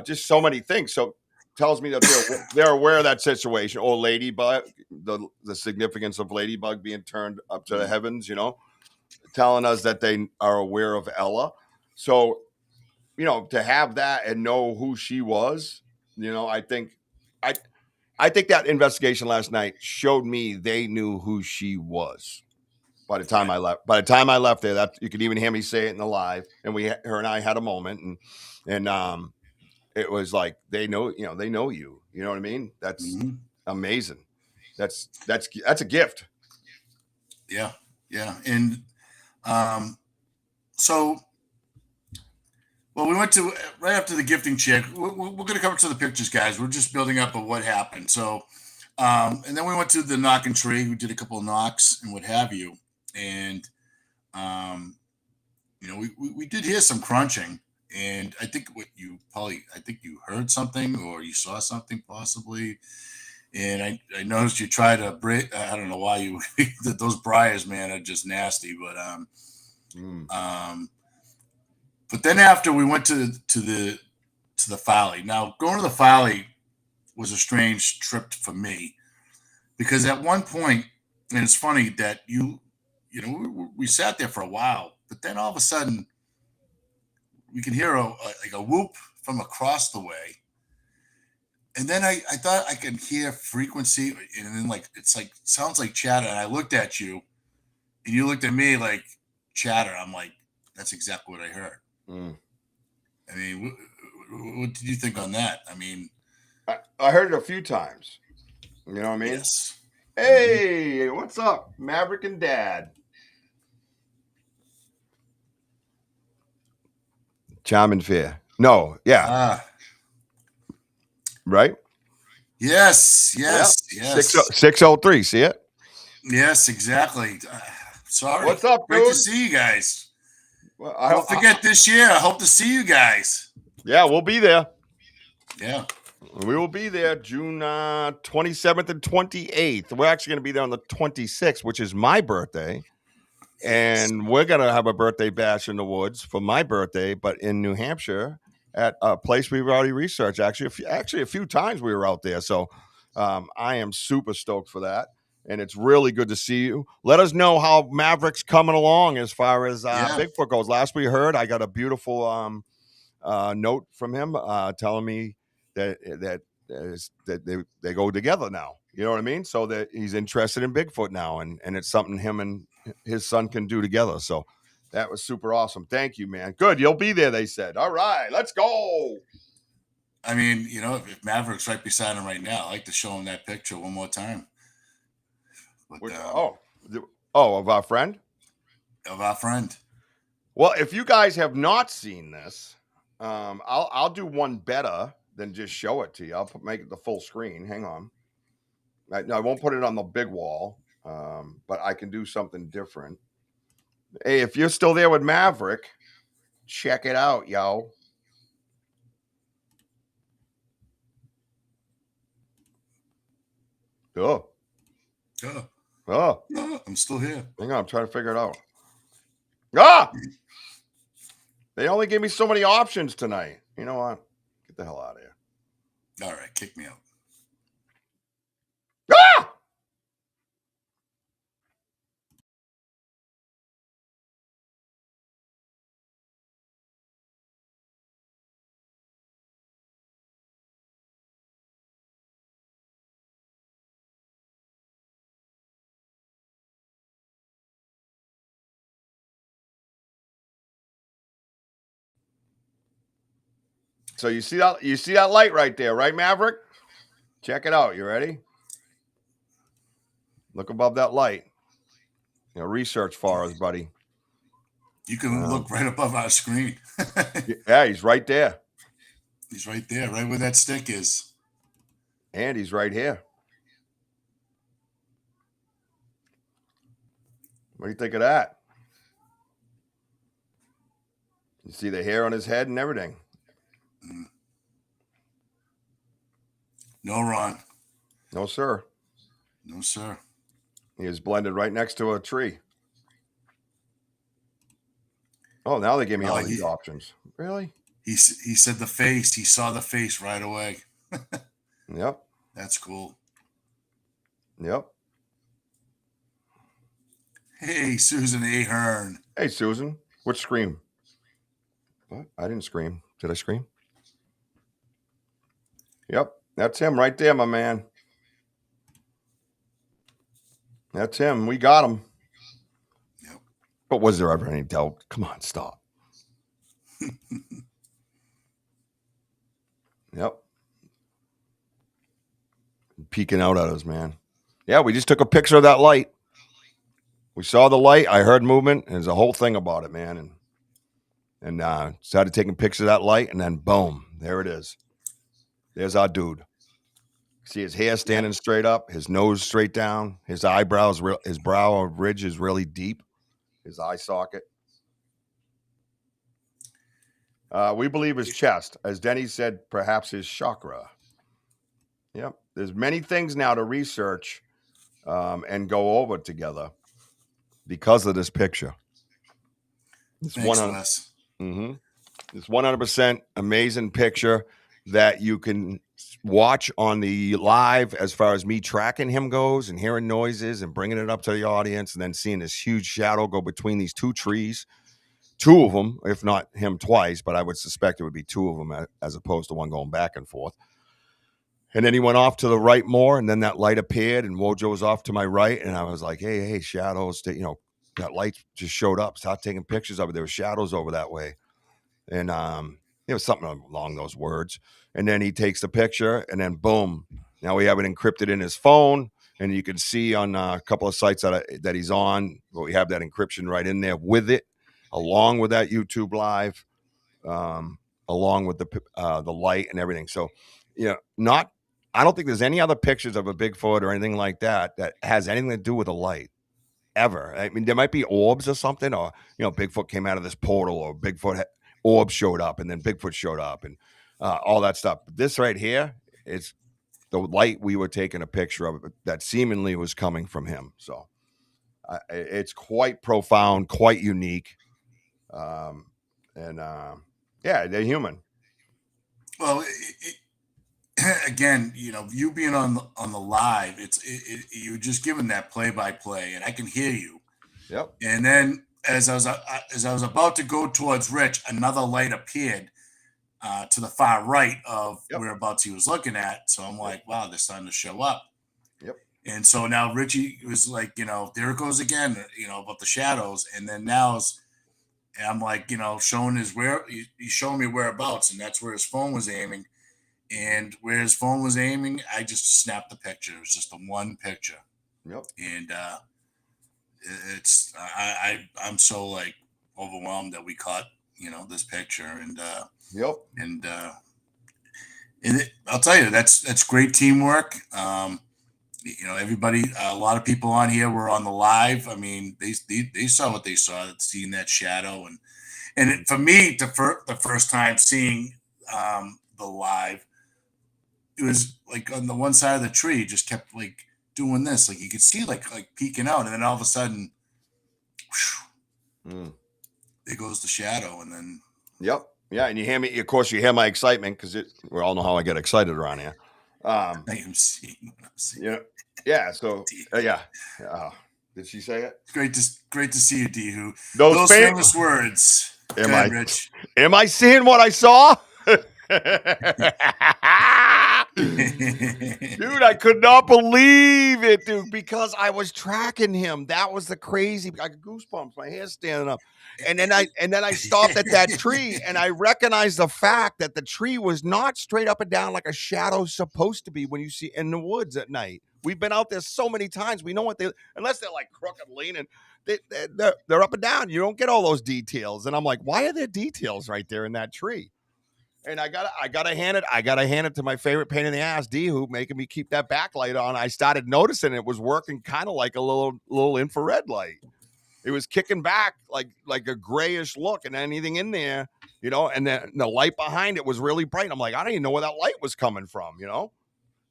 just so many things. So tells me that they're aware of that situation. Or Ladybug, the significance of Ladybug being turned up to the heavens, telling us that they are aware of Ella. So, to have that and know who she was, I think that investigation last night showed me they knew who she was. By the time I left there, that you could even hear me say it in the live, and her and I had a moment, and it was like they know you. You know what I mean? That's amazing. That's a gift. Yeah, and so. Well, we went to right after the gifting check. We're going to come to the pictures, guys. We're just building up of what happened. So, and then we went to the knocking tree. We did a couple of knocks and what have you. And, we did hear some crunching. And I think I think you heard something or you saw something possibly. And I noticed you tried to break. I don't know why you those briars, man, are just nasty. But But then after we went to the Folly. Now going to the Folly was a strange trip for me because at one point And it's funny that we sat there for a while, but then all of a sudden we can hear a whoop from across the way. And then I thought I could hear frequency, and then sounds like chatter. And I looked at you, and you looked at me like chatter. I'm like, that's exactly what I heard. I mean, what did you think on that? I mean, I heard it a few times. You know what I mean? Yes. Hey, what's up, Maverick and Dad? Charm and Fear. No, yeah. Right? Yes. 603, see it? Yes, exactly. Sorry. What's up, Great dude? to see you guys. Well, Don't forget this year. I hope to see you guys. Yeah, we'll be there. Yeah. We will be there June 27th and 28th. We're actually going to be there on the 26th, which is my birthday. And we're going to have a birthday bash in the woods for my birthday, but in New Hampshire at a place we've already researched. Actually, a few times we were out there. So I am super stoked for that. And it's really good to see you. Let us know how Maverick's coming along as far as Bigfoot goes. Last we heard, I got a beautiful note from him telling me that they go together now. You know what I mean? So that he's interested in Bigfoot now, and it's something him and his son can do together. So that was super awesome. Thank you, man. Good. You'll be there, they said. All right, let's go. I mean, if Maverick's right beside him right now, I'd like to show him that picture one more time. But, of our friend? Of our friend. Well, if you guys have not seen this, I'll do one better than just show it to you. I'll make it the full screen. Hang on. I won't put it on the big wall, but I can do something different. Hey, if you're still there with Maverick, check it out, yo. Oh. I'm still here. Hang on, I'm trying to figure it out. Ah! They only gave me so many options tonight. You know what? Get the hell out of here. All right, kick me out. Ah! So you see that light right there, right, Maverick? Check it out. You ready? Look above that light. Research for us, buddy. You can look right above our screen. Yeah, he's right there. He's right there, right where that stick is. And he's right here. What do you think of that? You see the hair on his head and everything. No, Ron. No, sir. No, sir. He is blended right next to a tree. Oh, now they give me all these options. Really? He said the face. He saw the face right away. Yep. That's cool. Yep. Hey, Susan Ahern. Hey, Susan. Which scream? What? I didn't scream. Did I scream? Yep. That's him right there, my man. That's him. We got him. Yep. But was there ever any doubt? Come on, stop. Yep. Peeking out at us, man. Yeah, we just took a picture of that light. We saw the light. I heard movement. And there's a whole thing about it, man. And started taking pictures of that light, and then boom, there it is. There's our dude. See his hair standing straight up, his nose straight down, his eyebrows, his brow ridge is really deep, his eye socket. We believe his chest, as Denny said, perhaps his chakra. Yep. There's many things now to research and go over together because of this picture. It's 100%. It's 100% amazing picture that you can watch on the live as far as me tracking him goes and hearing noises and bringing it up to the audience and then seeing this huge shadow go between these two trees, two of them, if not him twice, but I would suspect it would be two of them as opposed to one going back and forth. And then he went off to the right more, and then that light appeared, and Wojo was off to my right, and I was like, hey, shadows, that light just showed up. Start taking pictures of it. There were shadows over that way. And it was something along those words. And then he takes the picture, and then boom, now we have it encrypted in his phone, and you can see on a couple of sites that he's on, we have that encryption right in there with it, along with that YouTube live, along with the light and everything. So, I don't think there's any other pictures of a Bigfoot or anything like that has anything to do with a light ever. I mean, there might be orbs or something, or, Bigfoot came out of this portal, or Bigfoot orb showed up and then Bigfoot showed up and all that stuff. But this right here, it's the light we were taking a picture of that seemingly was coming from him. So it's quite profound, quite unique. Yeah, they're human. Well, again, you being on the live, you're just giving that play-by-play, and I can hear you. Yep. And then as I was about to go towards Rich, another light appeared to the far right of whereabouts he was looking at. So I'm like, wow, they're starting to show up. Yep. And so now Richie was like, there it goes again, about the shadows. And then I'm like, showing he's showing me whereabouts, and that's where his phone was aiming. And where his phone was aiming, I just snapped the picture. It was just the one picture. Yep. And I'm so like overwhelmed that we caught, this picture. And yep. And I'll tell you, that's great teamwork. Everybody, a lot of people on here were on the live. I mean, they saw what they saw, seeing that shadow, and for me, the first time seeing the live, it was like on the one side of the tree, it just kept like doing this, like you could see like peeking out, and then all of a sudden, there goes the shadow, and then yep. Yeah, and you hear me. Of course, you hear my excitement because we all know how I get excited around here. I am seeing what I'm seeing. Yeah. So yeah. Did she say it? Great to see you, D. Those famous words. Rich? Am I seeing what I saw? Dude, I could not believe it, dude, because I was tracking him. That was the crazy. I got goosebumps. My hair's standing up. And then I stopped at that tree, and I recognized the fact that the tree was not straight up and down like a shadow's supposed to be when you see in the woods at night. We've been out there so many times. We know what unless they're like crooked leaning, they're up and down. You don't get all those details. And I'm like, why are there details right there in that tree? And I gotta hand it to my favorite pain in the ass, D, who making me keep that backlight on. I started noticing it was working kind of like a little infrared light. It was kicking back like a grayish look, and anything in there, and then the light behind it was really bright. I'm like, I don't even know where that light was coming from,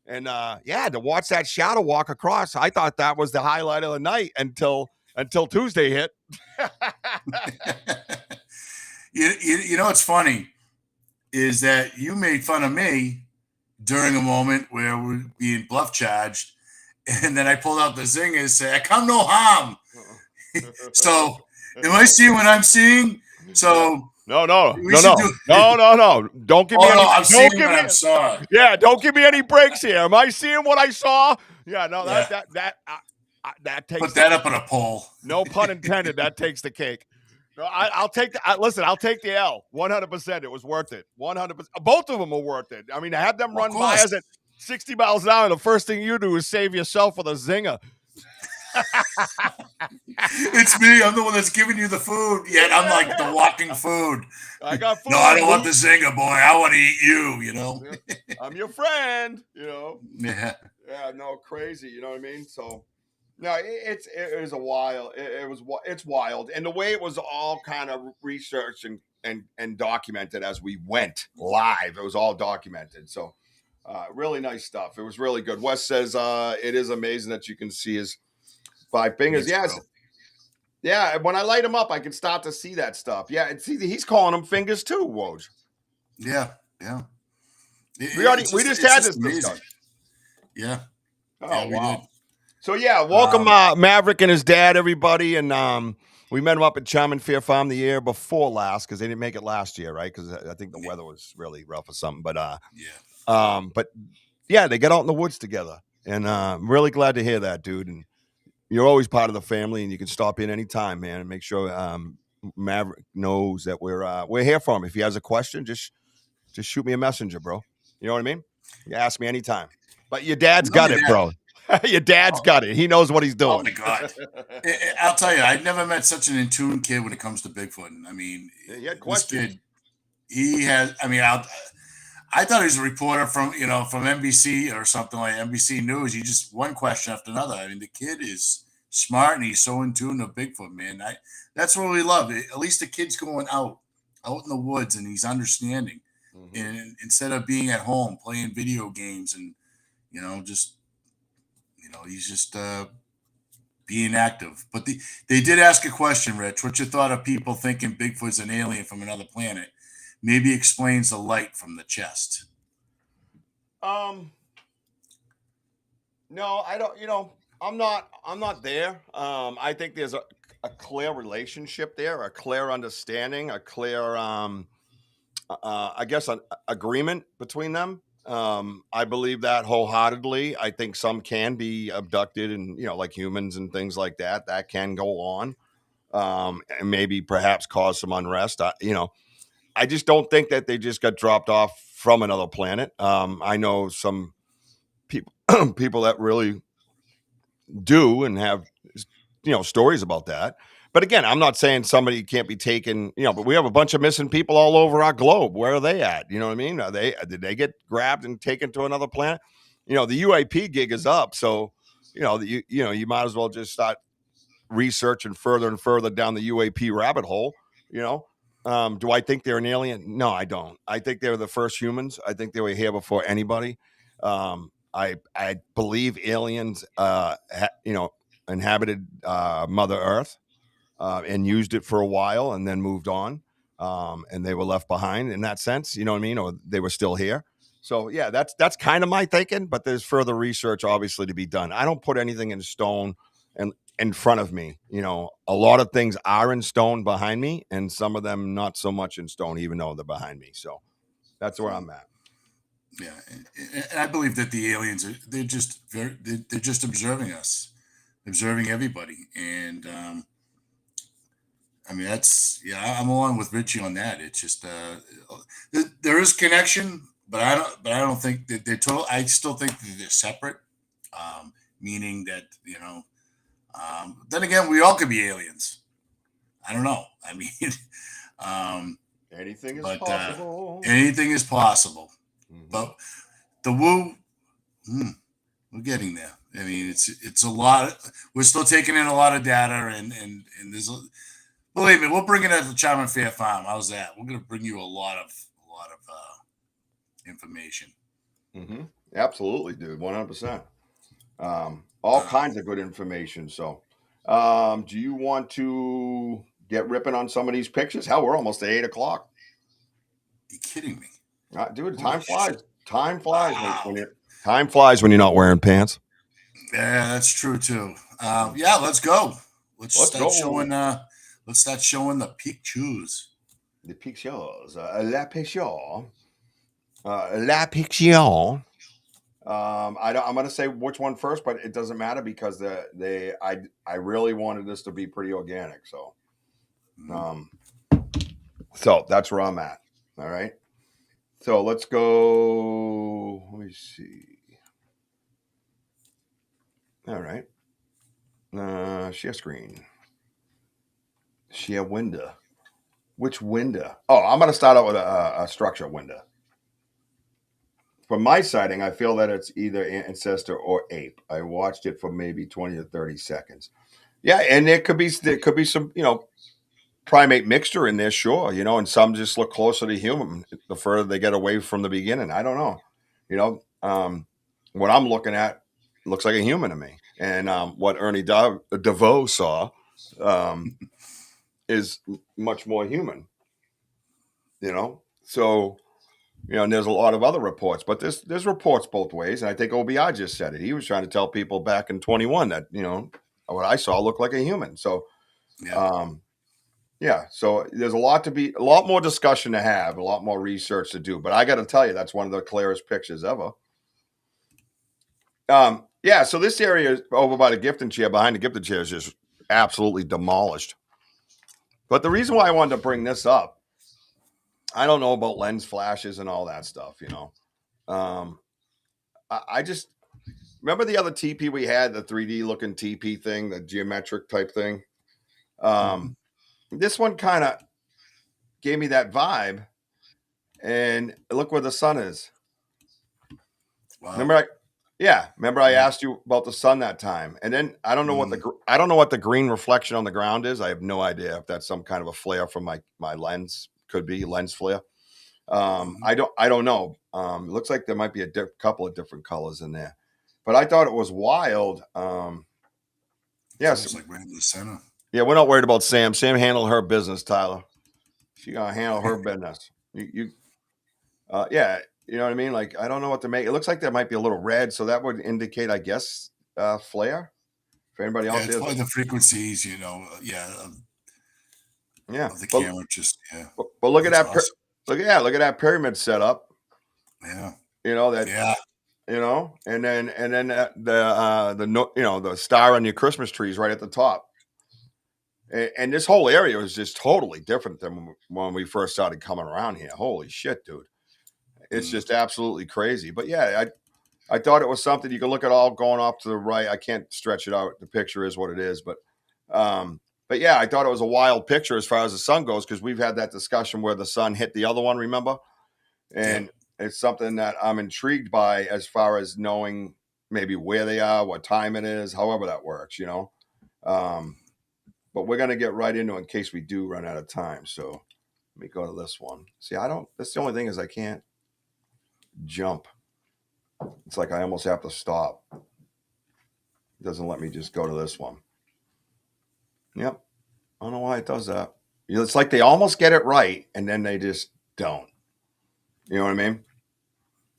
And to watch that shadow walk across, I thought that was the highlight of the night until Tuesday hit. It's funny is that you made fun of me during a moment where we're being bluff charged, and then I pulled out the zinger and said, I come no harm. So am I seeing what I'm seeing? So no. Don't give me any. I'm seeing what I saw. Yeah, don't give me any breaks here. Am I seeing what I saw? Yeah, no, that takes. Put that up on a poll. No pun intended. That takes the cake. No, I'll take I'll take the L. 100%. It was worth it. 100%. Both of them are worth it. I mean, I had them run by us at 60 miles an hour. The first thing you do is save yourself with a zinger. It's me. I'm the one that's giving you the food. Yet I'm like the walking food. I got food. No, I don't want the zinger, boy. I want to eat you. I'm your friend. Yeah. Yeah. No, crazy. You know what I mean? So. No, it's wild. It's wild, and the way it was all kind of researched and documented as we went live, it was all documented. So, really nice stuff. It was really good. Wes says it is amazing that you can see his 5 fingers. Yes, yeah. When I light him up, I can start to see that stuff. Yeah, he's calling them fingers too, Woj. Yeah. We just had this amazing. discussion. Yeah. Oh, yeah, we wow. did. So yeah, welcome Maverick and his dad, everybody, and we met him up at Charm and Fear Farm the year before last because they didn't make it last year, right? Because I think the weather was really rough or something. But yeah, they got out in the woods together, and I'm really glad to hear that, dude. And you're always part of the family, and you can stop in anytime, man, and make sure Maverick knows that we're here for him. If he has a question, just shoot me a messenger, bro. You know what I mean? You ask me anytime. But your dad's got it, bro. Your dad's got it. He knows what he's doing. Oh my God. I'll tell you, I've never met such an in tune kid when it comes to Bigfoot. I mean, this kid, he has, I mean, I thought he was a reporter from NBC or something like NBC News. He just one question after another. I mean, the kid is smart and he's so in tune to Bigfoot, man. That's what we love. At least the kid's going out in the woods and he's understanding. Mm-hmm. And instead of being at home playing video games and, he's just being active. But they did ask a question, Rich. What's your thought of people thinking Bigfoot's an alien from another planet? Maybe explains the light from the chest. No, I don't. I'm not there. I think there's a clear relationship there, a clear understanding, a clear, I guess, an agreement between them. I believe that wholeheartedly. I think some can be abducted and, like humans and things like that can go on, and maybe perhaps cause some unrest. I just don't think that they just got dropped off from another planet. I know some people that really do and have, stories about that. But again, I'm not saying somebody can't be taken, but we have a bunch of missing people all over our globe. Where are they at? You know what I mean? Did they get grabbed and taken to another planet? The UAP gig is up. So, you might as well just start researching further and further down the UAP rabbit hole. Do I think they're an alien? No, I don't. I think they're the first humans. I think they were here before anybody. I believe aliens, inhabited Mother Earth. And used it for a while and then moved on. And they were left behind in that sense, you know what I mean? Or they were still here. So yeah, that's kind of my thinking, but there's further research obviously to be done. I don't put anything in stone and in front of me. A lot of things are in stone behind me and some of them not so much in stone, even though they're behind me. So that's where I'm at. Yeah. And I believe that the aliens they're just observing us, observing everybody. And, I mean, I'm along with Richie on that. It's just there is connection, but I don't think that they're total. I still think that they're separate, meaning that then again, we all could be aliens. I don't know. I mean, anything is possible. Anything is possible. Mm-hmm. But the woo, we're getting there. I mean, it's a lot. We're still taking in a lot of data, and there's. Believe me, we'll bring it at the Charm and Fair Farm. How's that? We're going to bring you a lot of information. Mm-hmm. Absolutely, dude. 100%. All kinds of good information. So, do you want to get ripping on some of these pictures? Hell, we're almost at 8:00. Are you kidding me? Dude, time flies. Shit. Time flies. Wow. Time flies when you're not wearing pants. Yeah, that's true too. Yeah, let's go. Let's start showing. Let's start showing the pictures. The pictures. La picture. La picture. I'm going to say which one first, but it doesn't matter because I really wanted this to be pretty organic. So, so that's where I'm at. All right. So let's go. Let me see. All right. Share screen. Share window. Which window? Oh, I'm going to start out with a structure window. From my sighting, I feel that it's either ancestor or ape. I watched it for maybe 20 to 30 seconds. Yeah, and there could be some, primate mixture in there, sure, and some just look closer to human the further they get away from the beginning. I don't know. What I'm looking at looks like a human to me. And what Ernie DeVoe saw is much more human, so And there's a lot of other reports, but there's reports both ways. And I think OBI just said it. He was trying to tell people back in 21 that, what I saw looked like a human. So, so there's a lot more discussion to have, a lot more research to do. But I got to tell you, that's one of the clearest pictures ever. So this area over by the gifting chair, behind the gifting chair, is just absolutely demolished. But the reason why I wanted to bring this up, I don't know about lens flashes and all that stuff, I just remember the other TP we had, the 3D looking TP thing, the geometric type thing. This one kind of gave me that vibe, and look where the sun is. Wow. Remember I asked you about the sun that time, and then I don't know what the green reflection on the ground is. I have no idea if that's some kind of a flare from my lens. Could be lens flare. I don't know. It looks like there might be a couple of different colors in there, but I thought it was wild. It's like right in the center. Yeah, we're not worried about Sam. Sam handled her business, Tyler. She gonna handle her business. You know what I mean? Like, I don't know what to make. It looks like there might be a little red, so that would indicate, I guess, flare. For anybody out there, it's probably the frequencies, of the camera. But look at that. Awesome. Look at that pyramid setup. Yeah. And then the star on your Christmas tree is right at the top. And this whole area is just totally different than when we first started coming around here. Holy shit, dude. It's just absolutely crazy. But yeah, I thought it was something you can look at all going off to the right. I can't stretch it out. The picture is what it is. But yeah, I thought it was a wild picture as far as the sun goes, because we've had that discussion where the sun hit the other one, remember? And it's something that I'm intrigued by as far as knowing maybe where they are, what time it is, however that works, But we're going to get right into it in case we do run out of time. So let me go to this one. See, that's the only thing is I can't jump. It's like I almost have to stop. It doesn't let me just go to this one. Yep. I don't know why it does that. It's like they almost get it right, and then they just don't. You know what I mean?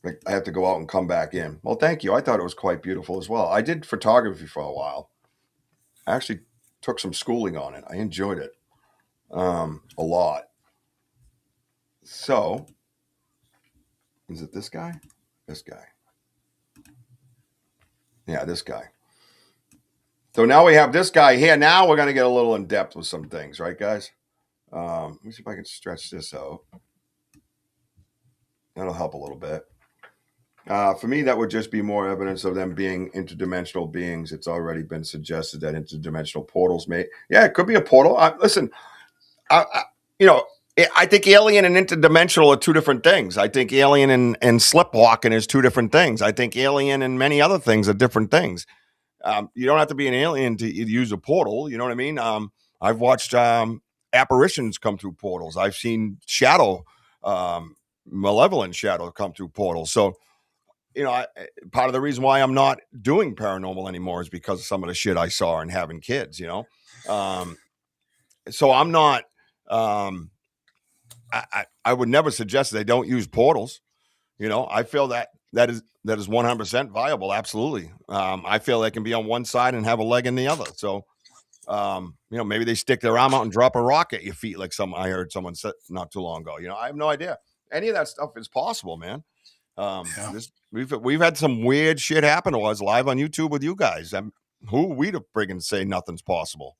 Like I have to go out and come back in. Well, thank you. I thought it was quite beautiful as well. I did photography for a while. I actually took some schooling on it. I enjoyed it a lot. So, is it this guy? This guy. Yeah, this guy. So now we have this guy here. Now we're going to get a little in depth with some things, right, guys? Let me see if I can stretch this out. That'll help a little bit. For me, that would just be more evidence of them being interdimensional beings. It's already been suggested that interdimensional portals it could be a portal. Listen, I think alien and interdimensional are two different things. I think alien and slipwalking is two different things. I think alien and many other things are different things. You don't have to be an alien to use a portal. You know what I mean? I've watched apparitions come through portals. I've seen malevolent shadow come through portals. So, part of the reason why I'm not doing paranormal anymore is because of some of the shit I saw and having kids, So I'm not, I would never suggest they don't use portals. I feel that is 100% viable. Absolutely. I feel they can be on one side and have a leg in the other. So, maybe they stick their arm out and drop a rock at your feet. Like I heard someone say not too long ago, I have no idea. Any of that stuff is possible, man. We've had some weird shit happen to us live on YouTube with you guys. Who are we to friggin' say nothing's possible?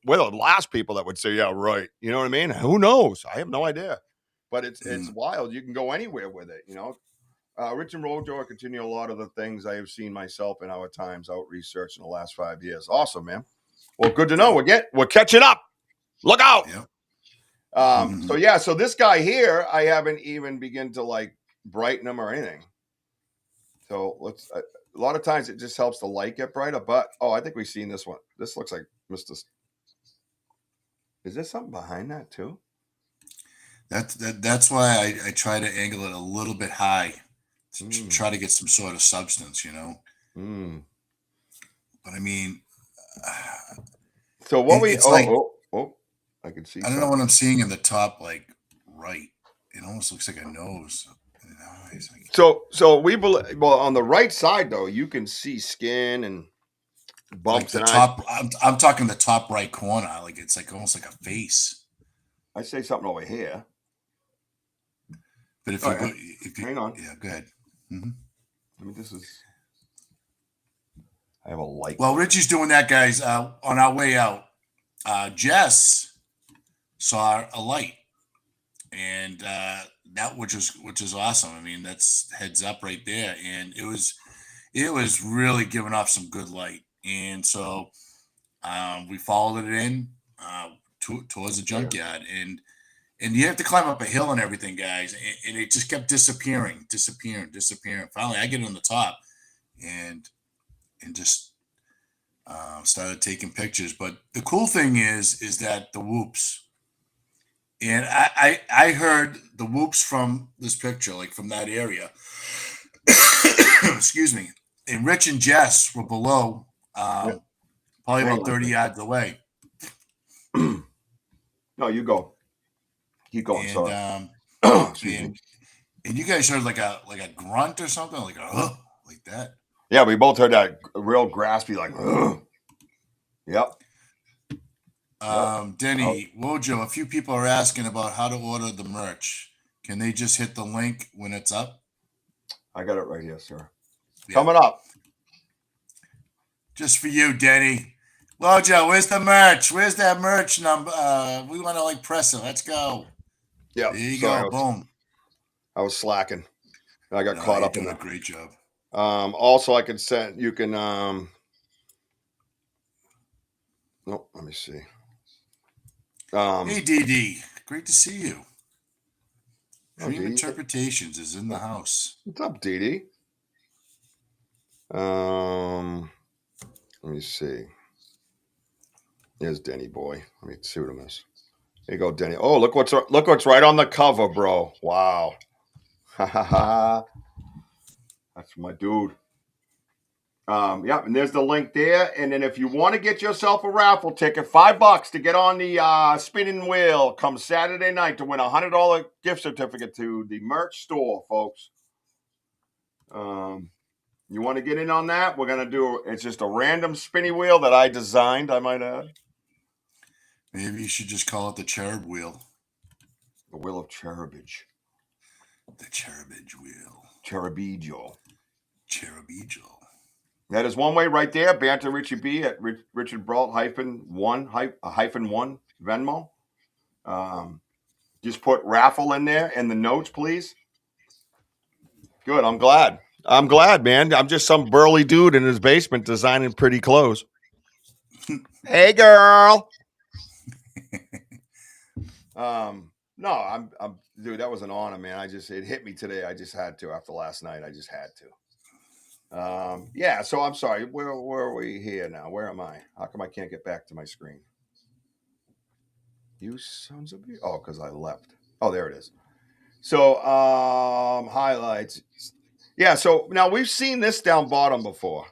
We're the last people that would say, yeah, right. You know what I mean? Who knows? I have no idea. But it's wild. You can go anywhere with it, Rich and Wojo continue a lot of the things I have seen myself in our times out research in the last 5 years. Awesome, man. Well, good to know. We're catching up. Look out. Yeah. So this guy here, I haven't even begun to brighten him or anything. So let's. A lot of times it just helps the light get brighter. But I think we've seen this one. This looks like Mr. Is there something behind that too? That's why I try to angle it a little bit high to try to get some sort of substance, But I mean, so what I can see. I don't know what I'm seeing in the top, right. it almost looks like a nose. Eyes. So we believe, well, on the right side though, you can see skin and Like bumps the and eyes. top, I'm talking the top right corner. Like it's like almost like a face. I say something over here. But if you hang on, yeah, go ahead. Mm-hmm. I mean, this is. I have a light. Well, Richie's doing that, guys. On our way out, Jess saw a light, and that which is awesome. I mean, that's heads up right there, and it was really giving off some good light, and so we followed it in towards the junkyard, and you have to climb up a hill and everything, guys, and it just kept disappearing. Finally, I get on the top, and just started taking pictures. But the cool thing is that the whoops, and I heard the whoops from this picture, like from that area. Excuse me. And Rich and Jess were below, probably about 30 yards away. No, you go. Keep going. And, sorry. Excuse me. And you guys heard like a grunt or something, like like that. Yeah, we both heard that real graspy, like. Yep. Denny, Wojo, a few people are asking about how to order the merch. Can they just hit the link when it's up? I got it right here, sir. Yeah. Coming up. Just for you, Denny. Wojo, where's the merch? Where's that merch number? We want to press it. Let's go. Yeah. There you go. Boom. I was slacking. I got caught up in a great job. Also, I can send. You can. No, let me see. Hey, DD. Great to see you. Dream DD. Interpretations is in the house. What's up, DD? Let me see. Here's Denny boy. Let me see what I miss. Here you go, Denny. Oh, look what's right on the cover, bro. Wow. Ha ha ha. That's my dude. Yeah, and there's the link there. And then if you want to get yourself a raffle ticket, $5 to get on the spinning wheel come Saturday night to win a $100 gift certificate to the merch store, folks. You want to get in on that? We're going to do, it's just a random spinny wheel that I designed, I might add. Maybe you should just call it the cherub wheel. The wheel of cherubage. The cherubage wheel. Cherubijo. That is one way right there. Banter Richie B at Richard Brault -1 Venmo. Just put raffle in there and the notes, please. Good. I'm glad, man. I'm just some burly dude in his basement designing pretty clothes. Hey, girl. No, I'm dude, that was an honor, man. It hit me today. I just had to after last night. I just had to. Yeah, so I'm sorry. Where are we here now? Where am I? How come I can't get back to my screen? You sons of you. Oh, because I left. Oh, there it is. So, highlights. Yeah, so now we've seen this down bottom before.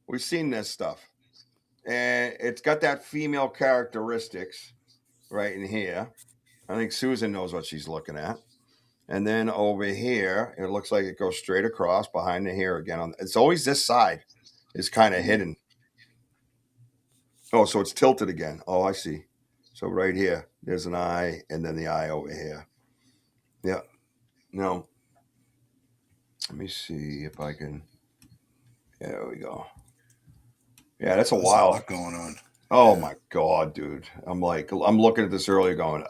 We've seen this stuff. And it's got that female characteristics right in here. I think Susan knows what she's looking at. And then over here, it looks like it goes straight across behind the hair again. It's always this side is kind of hidden. Oh, so it's tilted again. Oh, I see. So right here, there's an eye, and then the eye over here. Yeah. No. Let me see if I can. There we go. Yeah, that's a while. There's a lot going on. Oh my God, dude. I'm looking at this earlier going,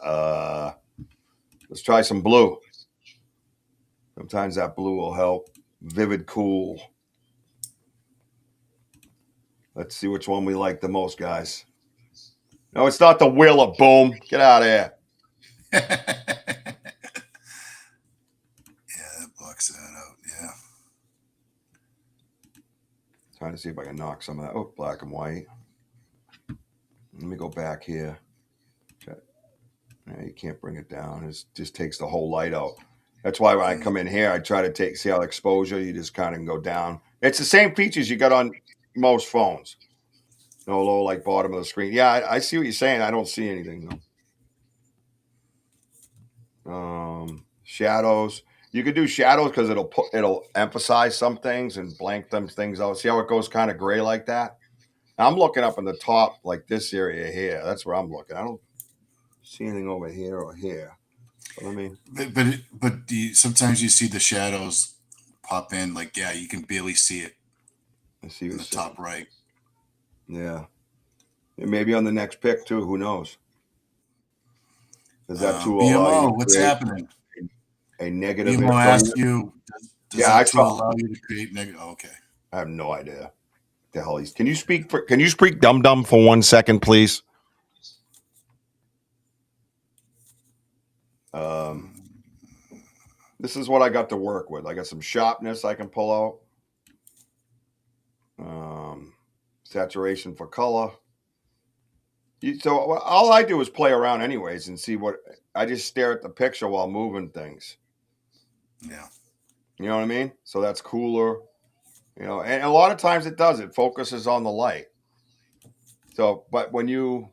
let's try some blue. Sometimes that blue will help. Vivid cool. Let's see which one we like the most, guys. No, it's not the wheel of boom. Get out of here. Yeah, that blocks that out. Yeah. Trying to see if I can knock some of that. Oh, black and white. Let me go back here. You can't bring it down. It just takes the whole light out. That's why when I come in here, I try to see how the exposure, you just kind of go down. It's the same features you got on most phones. No low, like bottom of the screen. Yeah, I see what you're saying. I don't see anything, though. shadows. You could do shadows because it'll emphasize some things and blank them things out. See how it goes kind of gray like that? I'm looking up in the top, like this area here. That's where I'm looking. I don't see anything over here or here. But let me. But sometimes you see the shadows pop in. Like, yeah, you can barely see it Let's see in the top right. Yeah. And maybe on the next pick too. Who knows? Is that tool BMO, what's happening? A negative. BMO asked you, does that tool allow you to create negative? Oh, okay. I have no idea. The hell can you speak dum dum for 1 second, please? This is what I got to work with. I got some sharpness I can pull out. Saturation for color. So all I do is play around anyways and see what I just stare at the picture while moving things. Yeah. You know what I mean? So that's cooler. You know, and a lot of times it does. It focuses on the light. So, but when you,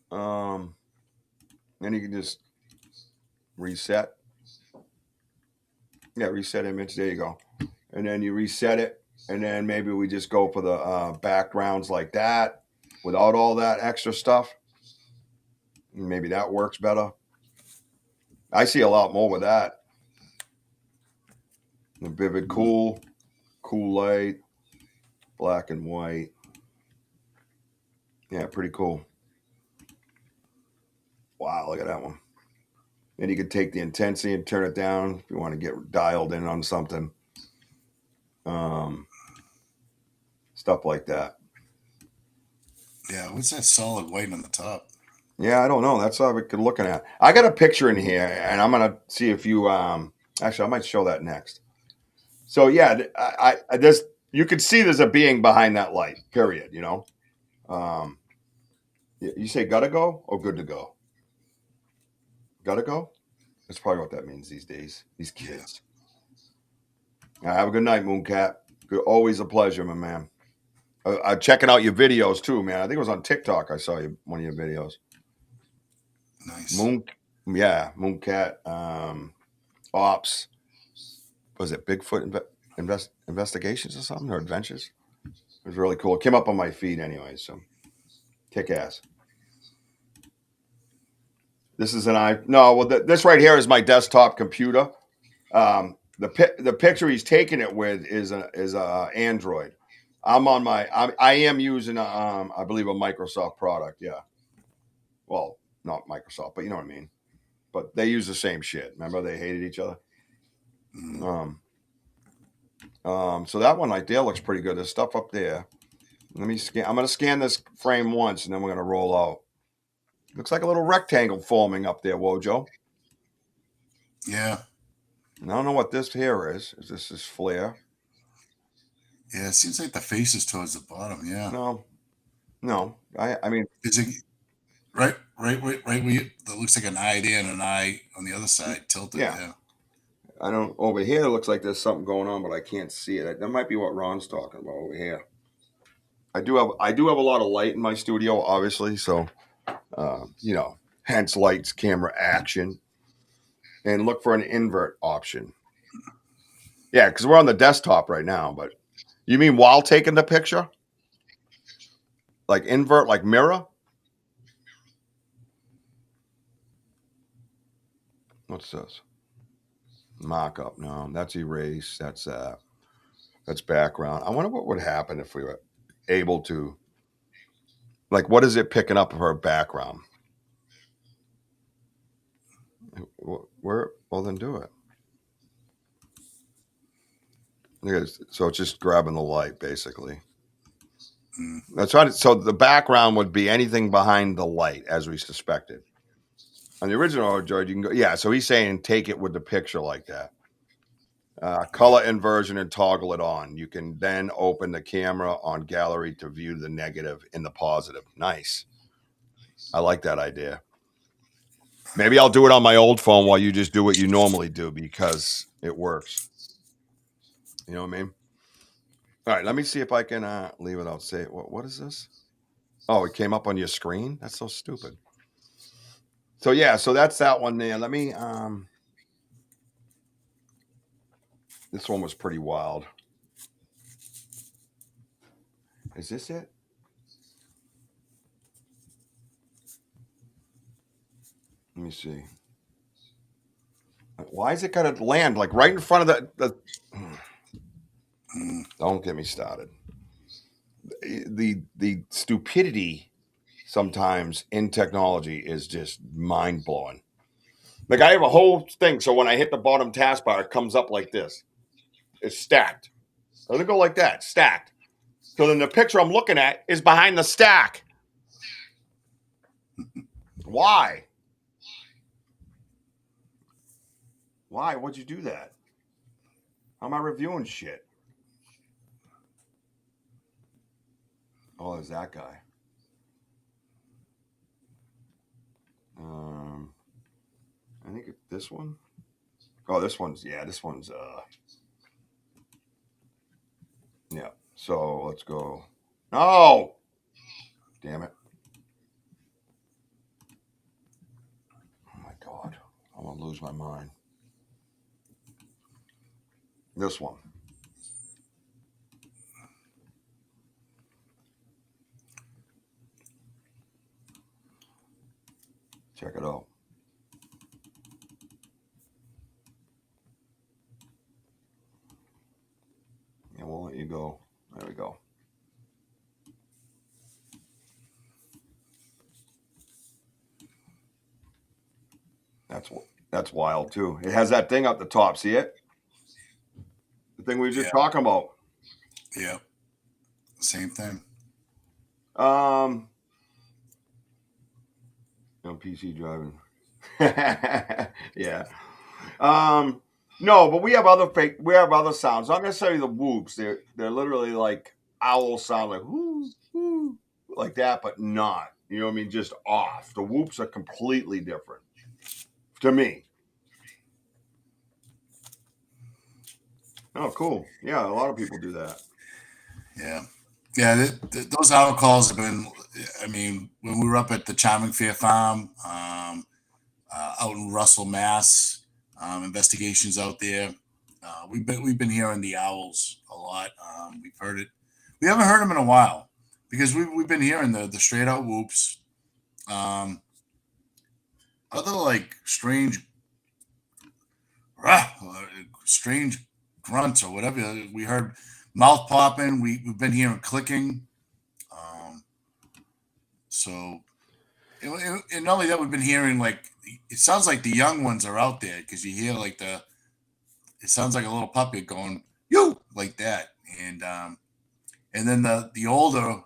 then you can just reset. Yeah, reset image. There you go. And then you reset it. And then maybe we just go for the backgrounds like that without all that extra stuff. Maybe that works better. I see a lot more with that. The vivid, cool light, black and white. Yeah, pretty cool. Wow, look at that one. Then you can take the intensity and turn it down if you want to get dialed in on something. Stuff like that. Yeah, what's that solid white on the top? Yeah, I don't know. That's all we're looking at. I got a picture in here, and I'm gonna see if you. Actually, I might show that next. So yeah, there's you can see there's a being behind that light. Period. You know. You say gotta go or good to go? Gotta go? That's probably what that means these days. These kids. Yeah. Have a good night, Mooncat. Always a pleasure, my man. I'm checking out your videos too, man. I think it was on TikTok. I saw one of your videos. Nice. Mooncat. Ops. Was it Bigfoot investigations or something, or adventures? It was really cool. It came up on my feed anyway, so kick ass. This is this right here is my desktop computer. The picture he's taking it with is a Android. I am using I believe a Microsoft product. Yeah. Well, not Microsoft, but you know what I mean. But they use the same shit. Remember, they hated each other. So that one right there looks pretty good. There's stuff up there. Let me scan. I'm going to scan this frame once, and then we're going to roll out. Looks like a little rectangle forming up there, Wojo. Yeah. And I don't know what this here is. Is this flare? Yeah, it seems like the face is towards the bottom. Yeah. No. I mean, is it right where that looks like an eye there and an eye on the other side tilted? Yeah. I don't. Over here, it looks like there's something going on, but I can't see it. That might be what Ron's talking about over here. I do have a lot of light in my studio, obviously. So, hence lights, camera, action, and look for an invert option. Yeah, because we're on the desktop right now. But you mean while taking the picture, like invert, like mirror? What's this? Markup. No, that's erase. That's background. I wonder what would happen if we were able to, like, what is it picking up of her background? Well, then do it. So it's just grabbing the light, basically. That's right. So the background would be anything behind the light, as we suspected. On the original, George, you can go. Yeah, so he's saying take it with the picture like that. Color inversion and toggle it on. You can then open the camera on gallery to view the negative in the positive. Nice. I like that idea. Maybe I'll do it on my old phone while you just do what you normally do because it works. You know what I mean? All right, let me see if I can leave it out. Say, what is this? Oh, it came up on your screen? That's so stupid. So, yeah, so that's that one there. Let me, This one was pretty wild. Is this it? Let me see. Why is it got to land like right in front of the Don't get me started. The stupidity sometimes in technology is just mind blowing. Like I have a whole thing, so when I hit the bottom taskbar, it comes up like this. It's stacked. It doesn't go like that. Stacked. So then the picture I'm looking at is behind the stack. Why? Why? What'd you do that? How am I reviewing shit? Oh, there's that guy. I think it's this one. Oh, this one's yeah. So let's go. No, damn it! Oh my god, I'm gonna lose my mind. This one. Check it out. Yeah, we'll let you go. There we go. That's wild too. It has that thing up the top. See it? The thing we were just talking about. Yeah. Same thing. PC driving. Yeah. No, but we have other sounds. Not necessarily the whoops. They're literally like owl sound, like whoo, whoo, like that, but not. You know what I mean? Just off. The whoops are completely different to me. Oh, cool. Yeah, a lot of people do that. Yeah. Yeah, those owl calls have been, I mean, when we were up at the Charming Fair Farm, out in Russell, Mass, investigations out there, we've been hearing the owls a lot. We've heard it. We haven't heard them in a while because we've been hearing the straight out whoops. Other like strange grunts or whatever. We heard mouth popping. We've been hearing clicking. So, and not only that, we've been hearing like it sounds like the young ones are out there because you hear like it sounds like a little puppy going you like that, and then the older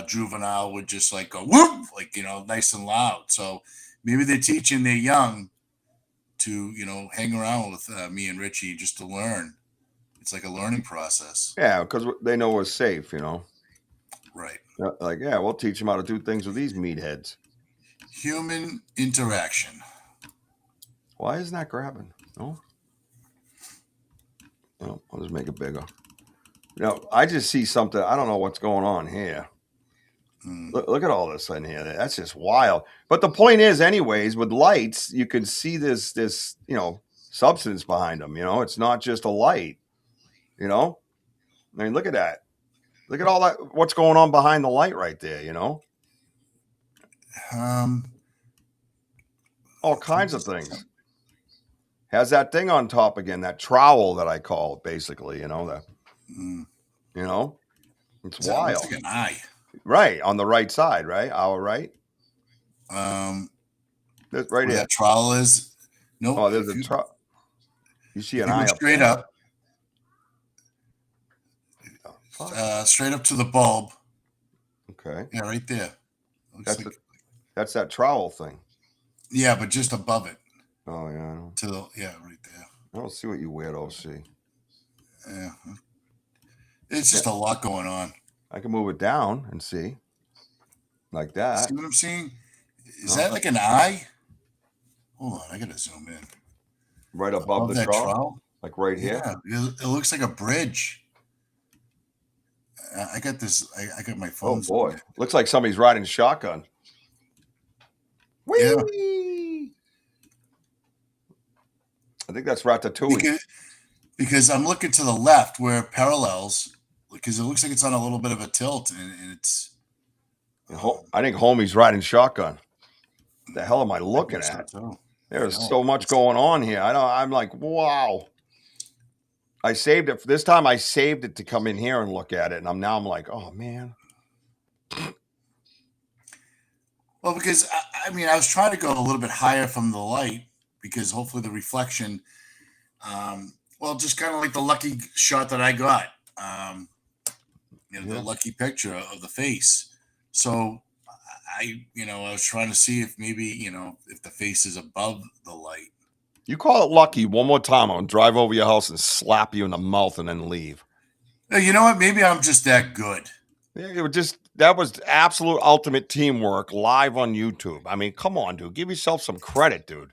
juvenile would just like go whoop, like nice and loud. So maybe they're teaching their young to hang around with me and Richie just to learn. It's like a learning process. Yeah, because they know we're safe, Right. Like, yeah, we'll teach them how to do things with these meatheads. Human interaction. Why isn't that grabbing? No, I'll just make it bigger. I just see something. I don't know what's going on here. Look at all this in here. That's just wild. But the point is, anyways, with lights, you can see this substance behind them. It's not just a light. I mean, look at that. Look at all that. What's going on behind the light right there? All kinds of things. Has that thing on top again, that trowel that I call it, basically. It's wild. It's like an eye. Right on the right side, right? Our right. That's right here. That trowel is. No. Oh, there's a trowel. You see an eye up straight there. Up. Straight up to the bulb. Okay. Yeah, right there. That's that trowel thing. Yeah, but just above it. Oh yeah. Right there. I don't see what you weirdos see. Yeah. It's just a lot going on. I can move it down and see. Like that. See what I'm seeing? Is that like an eye? Hold on, I gotta zoom in. Right above the trowel? Like right here? Yeah, it looks like a bridge. I got this. I got my phone. Oh boy, looks like somebody's riding shotgun. Whee! Yeah. I think that's Ratatouille. because I'm looking to the left where it parallels, because it looks like it's on a little bit of a tilt, and it's. I think homie's riding shotgun. The hell am I looking at? There's so much going on here. I'm like, wow. I saved it. This time I saved it to come in here and look at it. And I'm like, oh, man. Well, because, I mean, I was trying to go a little bit higher from the light because hopefully the reflection, well, just kind of like the lucky shot that I got, the lucky picture of the face. So I was trying to see if maybe, if the face is above the light. You call it lucky one more time, I'll drive over your house and slap you in the mouth and then leave. You know what? Maybe I'm just that good. Yeah, that was absolute ultimate teamwork live on YouTube. I mean, come on, dude. Give yourself some credit, dude.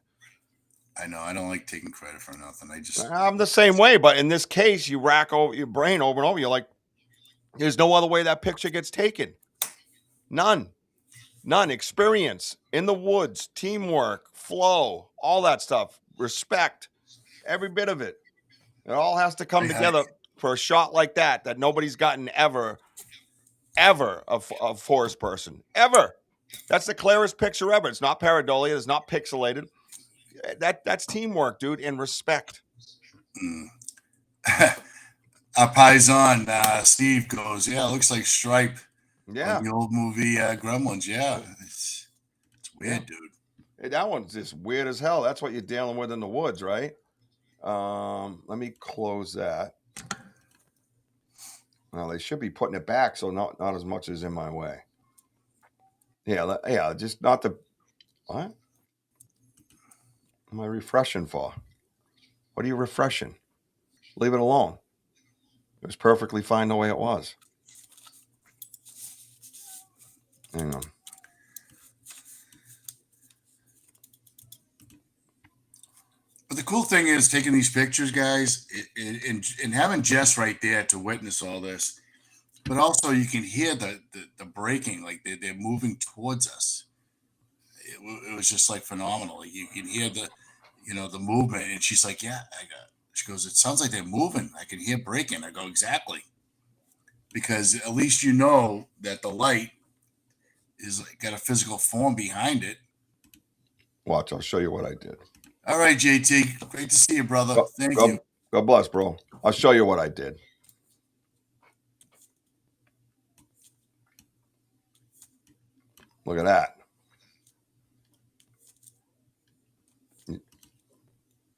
I know. I don't like taking credit for nothing. I'm the same way, but in this case, you rack over your brain over and over. You're like, there's no other way that picture gets taken. None. Experience in the woods, teamwork, flow, all that stuff. Respect, every bit of it. It all has to come together for a shot like that nobody's gotten ever a forest person. Ever. That's the clearest picture ever. It's not pareidolia. It's not pixelated. That's teamwork, dude, and respect. Our paisan, Steve goes, yeah, it looks like Stripe. Yeah. The old movie Gremlins. Yeah. It's weird, dude. Hey, that one's just weird as hell. That's what you're dealing with in the woods, right? Let me close that. Well, they should be putting it back, so not as much as in my way. Yeah, just not the. What am I refreshing for? What are you refreshing? Leave it alone. It was perfectly fine the way it was. Hang on. But the cool thing is taking these pictures, guys, and having Jess right there to witness all this. But also you can hear the breaking, like they're moving towards us. It was just like phenomenal. You can hear the movement, and she's like, yeah, she goes, it sounds like they're moving. I can hear breaking. I go, exactly. Because at least you know that the light is got a physical form behind it. Watch, I'll show you what I did. All right, JT. Great to see you, brother. Thank you. God bless, bro. I'll show you what I did. Look at that. You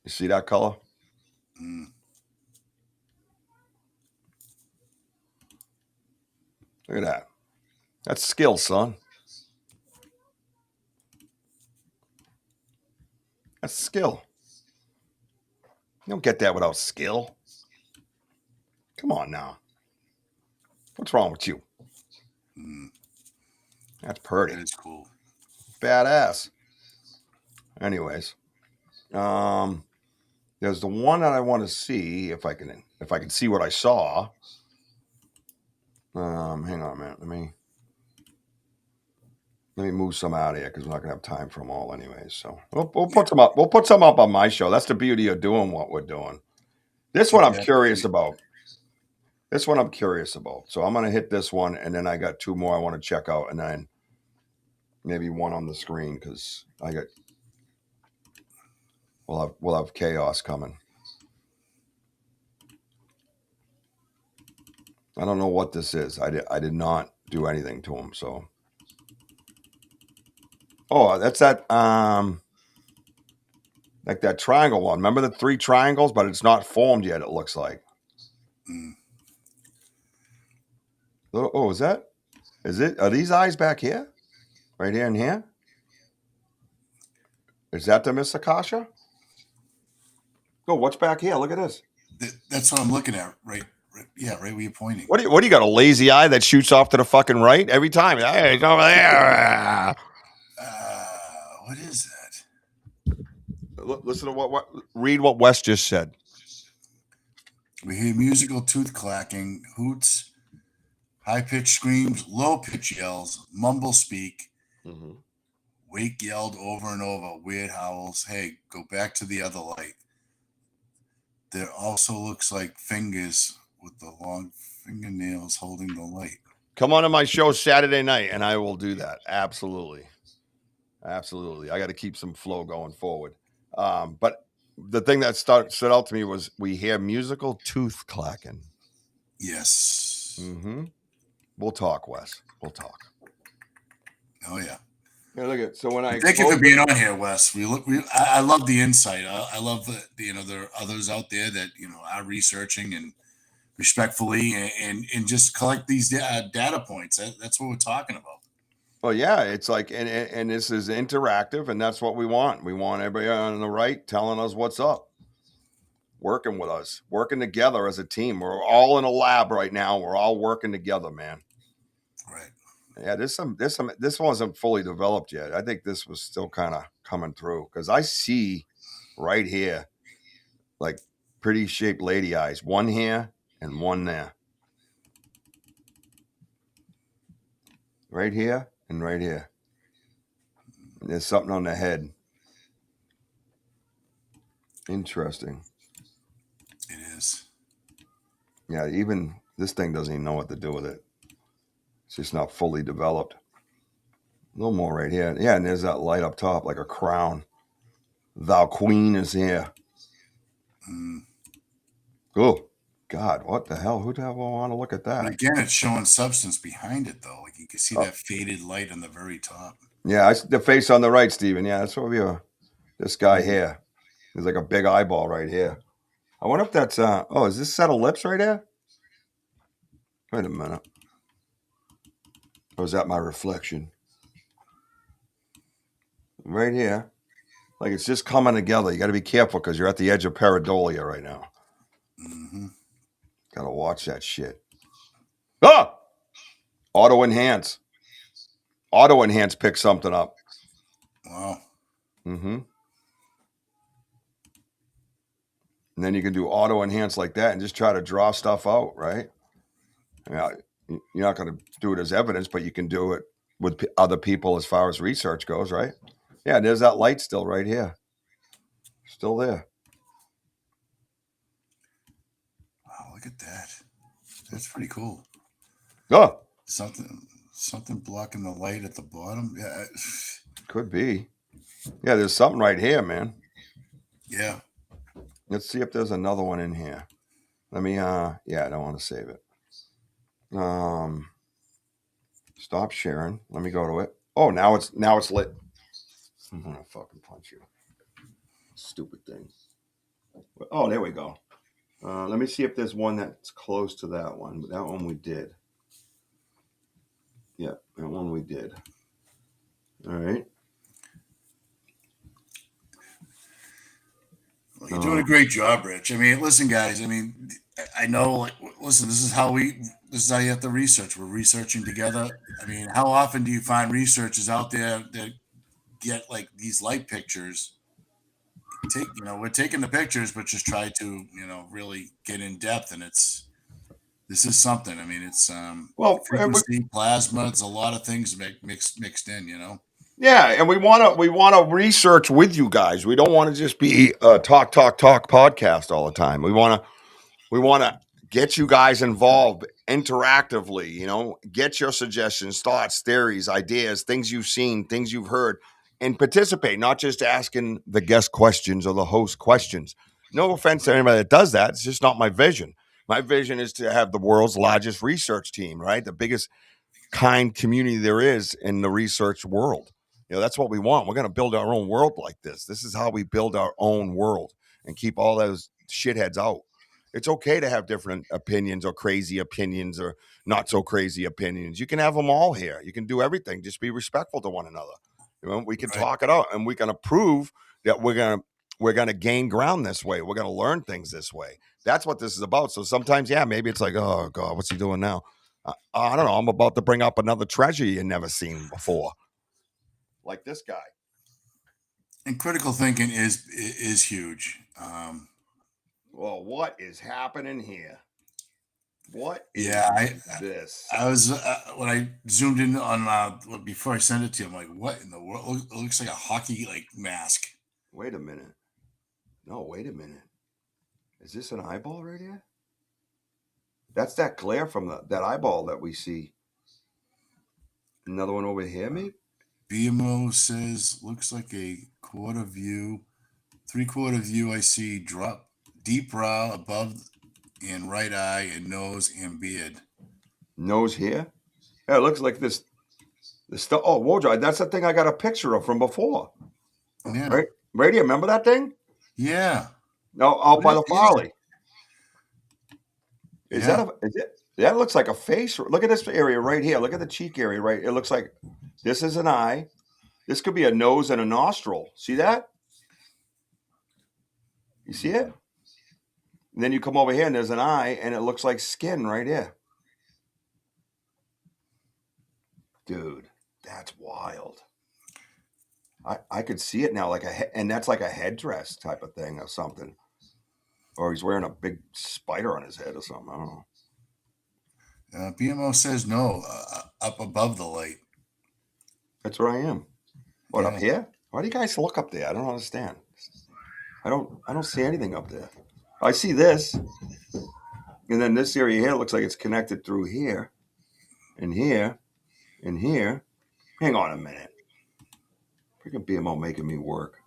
see that color? Look at that. That's skill, son. That's skill. You don't get that without skill. Come on now. What's wrong with you? That's pretty. That is cool. Badass. Anyways, there's the one that I want to see if I can see what I saw. Hang on a minute. Let me move some out of here because we're not gonna have time for them all anyways. So we'll put some up. We'll put some up on my show. That's the beauty of doing what we're doing. This one I'm curious about. So I'm gonna hit this one, and then I got two more I want to check out, and then maybe one on the screen because we'll have chaos coming. I don't know what this is. I did not do anything to him, so. Oh, that's that like that triangle one. Remember the 3 triangles, but it's not formed yet, it looks like. Oh, is it? Are these eyes back here? Right here and here? Is that the Miss Akasha? Oh, what's back here? Look at this. That's what I'm looking at, right? Yeah, right where you're pointing. What do you got, a lazy eye that shoots off to the fucking right every time? Hey, it's over there. What is that? Listen to read what Wes just said. We hear musical tooth clacking, hoots, high-pitched screams, low-pitched yells, mumble speak, wake yelled over and over, weird howls. Hey, go back to the other light. There also looks like fingers with the long fingernails holding the light. Come on to my show Saturday night, and I will do that. Absolutely. Absolutely. I got to keep some flow going forward. But the thing that stood out to me was we hear musical tooth clacking. Yes. Mm-hmm. We'll talk, Wes. We'll talk. Oh yeah. Yeah, look at so when I thank you for being on here, Wes. I love the insight. I love that there are others out there that are researching and respectfully and just collect these data points. That's what we're talking about. Well, yeah, it's like and this is interactive, and that's what we want. We want everybody on the right telling us what's up, working with us, working together as a team. We're all in a lab right now. We're all working together, man. Right. Yeah, this wasn't fully developed yet. I think this was still kind of coming through because I see right here, like pretty shaped lady eyes, one here and one there. Right here and right here. And there's something on the head. Interesting. It is. Yeah, even this thing doesn't even know what to do with it. It's just not fully developed. A little more right here. Yeah, and there's that light up top like a crown. Thou queen is here. Oh, God, what the hell? Who the hell will want to look at that? But again, it's showing substance behind it, though. Like you can see that faded light on the very top. Yeah, the face on the right, Steven. Yeah, that's what we are. This guy here. There's like a big eyeball right here. I wonder if that's, is this set of lips right here? Wait a minute. Or is that my reflection? Right here. Like it's just coming together. You got to be careful because you're at the edge of pareidolia right now. Mm-hmm. Got to watch that shit. Ah! Auto enhance. Auto enhance picks something up. Wow. Mm-hmm. And then you can do auto enhance like that and just try to draw stuff out, right? Yeah, you're not going to do it as evidence, but you can do it with other people as far as research goes, right? Yeah, there's that light still right here. Still there. Wow, look at that. That's pretty cool. Oh, something blocking the light at the bottom. Yeah, could be. Yeah, there's something right here, man. Yeah. Let's see if there's another one in here. Let me. I don't want to save it. Stop sharing. Let me go to it. Oh, now it's lit. I'm gonna fucking punch you. Stupid thing. Oh, there we go. Let me see if there's one that's close to that one. But that one we did. Yeah, that one we did. All right. Well, you're doing a great job, Rich. I mean, listen, guys. I mean, I know. Like, listen, this is how you have to research. We're researching together. I mean, how often do you find researchers out there that get like these light pictures? We're taking the pictures, but just try to, really get in depth. And this is something. I mean, it's frequency, plasma. It's a lot of things mixed in. Yeah, and we want to research with you guys. We don't want to just be a talk podcast all the time. We want to get you guys involved interactively. Get your suggestions, thoughts, theories, ideas, things you've seen, things you've heard, and participate. Not just asking the guest questions or the host questions. No offense to anybody that does that. It's just not my vision. My vision is to have the world's largest research team, right? The biggest kind community there is in the research world. That's what we want. We're going to build our own world like this. This is how we build our own world and keep all those shitheads out. It's okay to have different opinions or crazy opinions or not so crazy opinions. You can have them all here. You can do everything. Just be respectful to one another. We can talk it out, and we're going to prove that we're going to gain ground this way. We're going to learn things this way. That's what this is about. So sometimes, maybe it's like, oh God, what's he doing now? I don't know. I'm about to bring up another treasure you never seen before. Like this guy. And critical thinking is huge. Well, what is happening here? What is this? I was when I zoomed in on before I sent it to you, I'm like, what in the world? It looks like a hockey mask. Wait a minute. No, wait a minute. Is this an eyeball right here? That's that glare from that eyeball that we see. Another one over here, maybe? BMO says, looks like a quarter view, 3/4 view. I see drop deep brow above and right eye and nose and beard. Nose here? Yeah, it looks like this stuff. Oh, Wojo, that's the thing I got a picture of from before. Yeah. Right here, remember that thing? Yeah. No, out by the Farley. Is Yeah. that looks like a face? Look at this area right here. Look at the cheek area, right? It looks like this is an eye. This could be a nose and a nostril. See that? You see it? And then you come over here and there's an eye and it looks like skin right here. Dude, that's wild. I could see it now, and that's like a headdress type of thing or something. Or he's wearing a big spider on his head or something. I don't know. BMO says no, up above the light. That's where I am. What, up here? Why do you guys look up there? I don't understand. I don't see anything up there. I see this. And then this area here looks like it's connected through here. And here. And here. Hang on a minute. Freaking BMO making me work.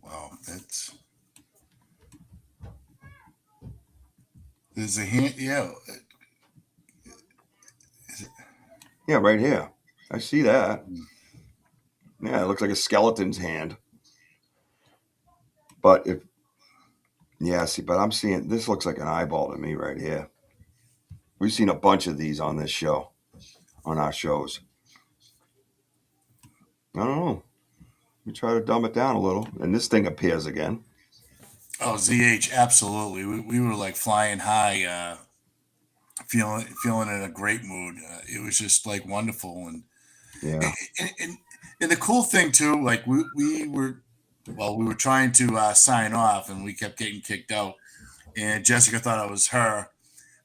Wow, there's a hand. Yeah. Yeah, right here. I see that. Yeah, it looks like a skeleton's hand. But but I'm seeing, this looks like an eyeball to me right here. We've seen a bunch of these on this show, on our shows. I don't know. We try to dumb it down a little, and this thing appears again. Oh, ZH, absolutely. We were like flying high, feeling in a great mood. It was just like wonderful, and yeah. And the cool thing too, like we were trying to sign off, and we kept getting kicked out. And Jessica thought it was her,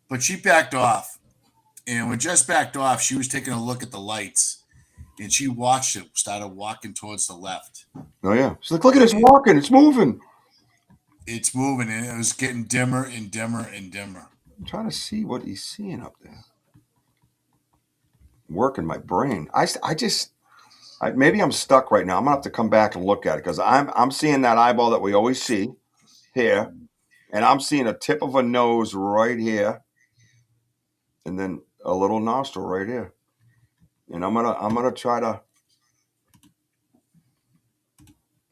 but she backed off. And when Jess backed off, she was taking a look at the lights. And she watched it, started walking towards the left. Oh, yeah. She's like, look at it, it's walking, it's moving. It's moving, and it was getting dimmer and dimmer and dimmer. I'm trying to see what he's seeing up there. Working my brain. Maybe I'm stuck right now. I'm going to have to come back and look at it, because I'm seeing that eyeball that we always see here, and I'm seeing a tip of a nose right here, and then a little nostril right here. And I'm gonna try to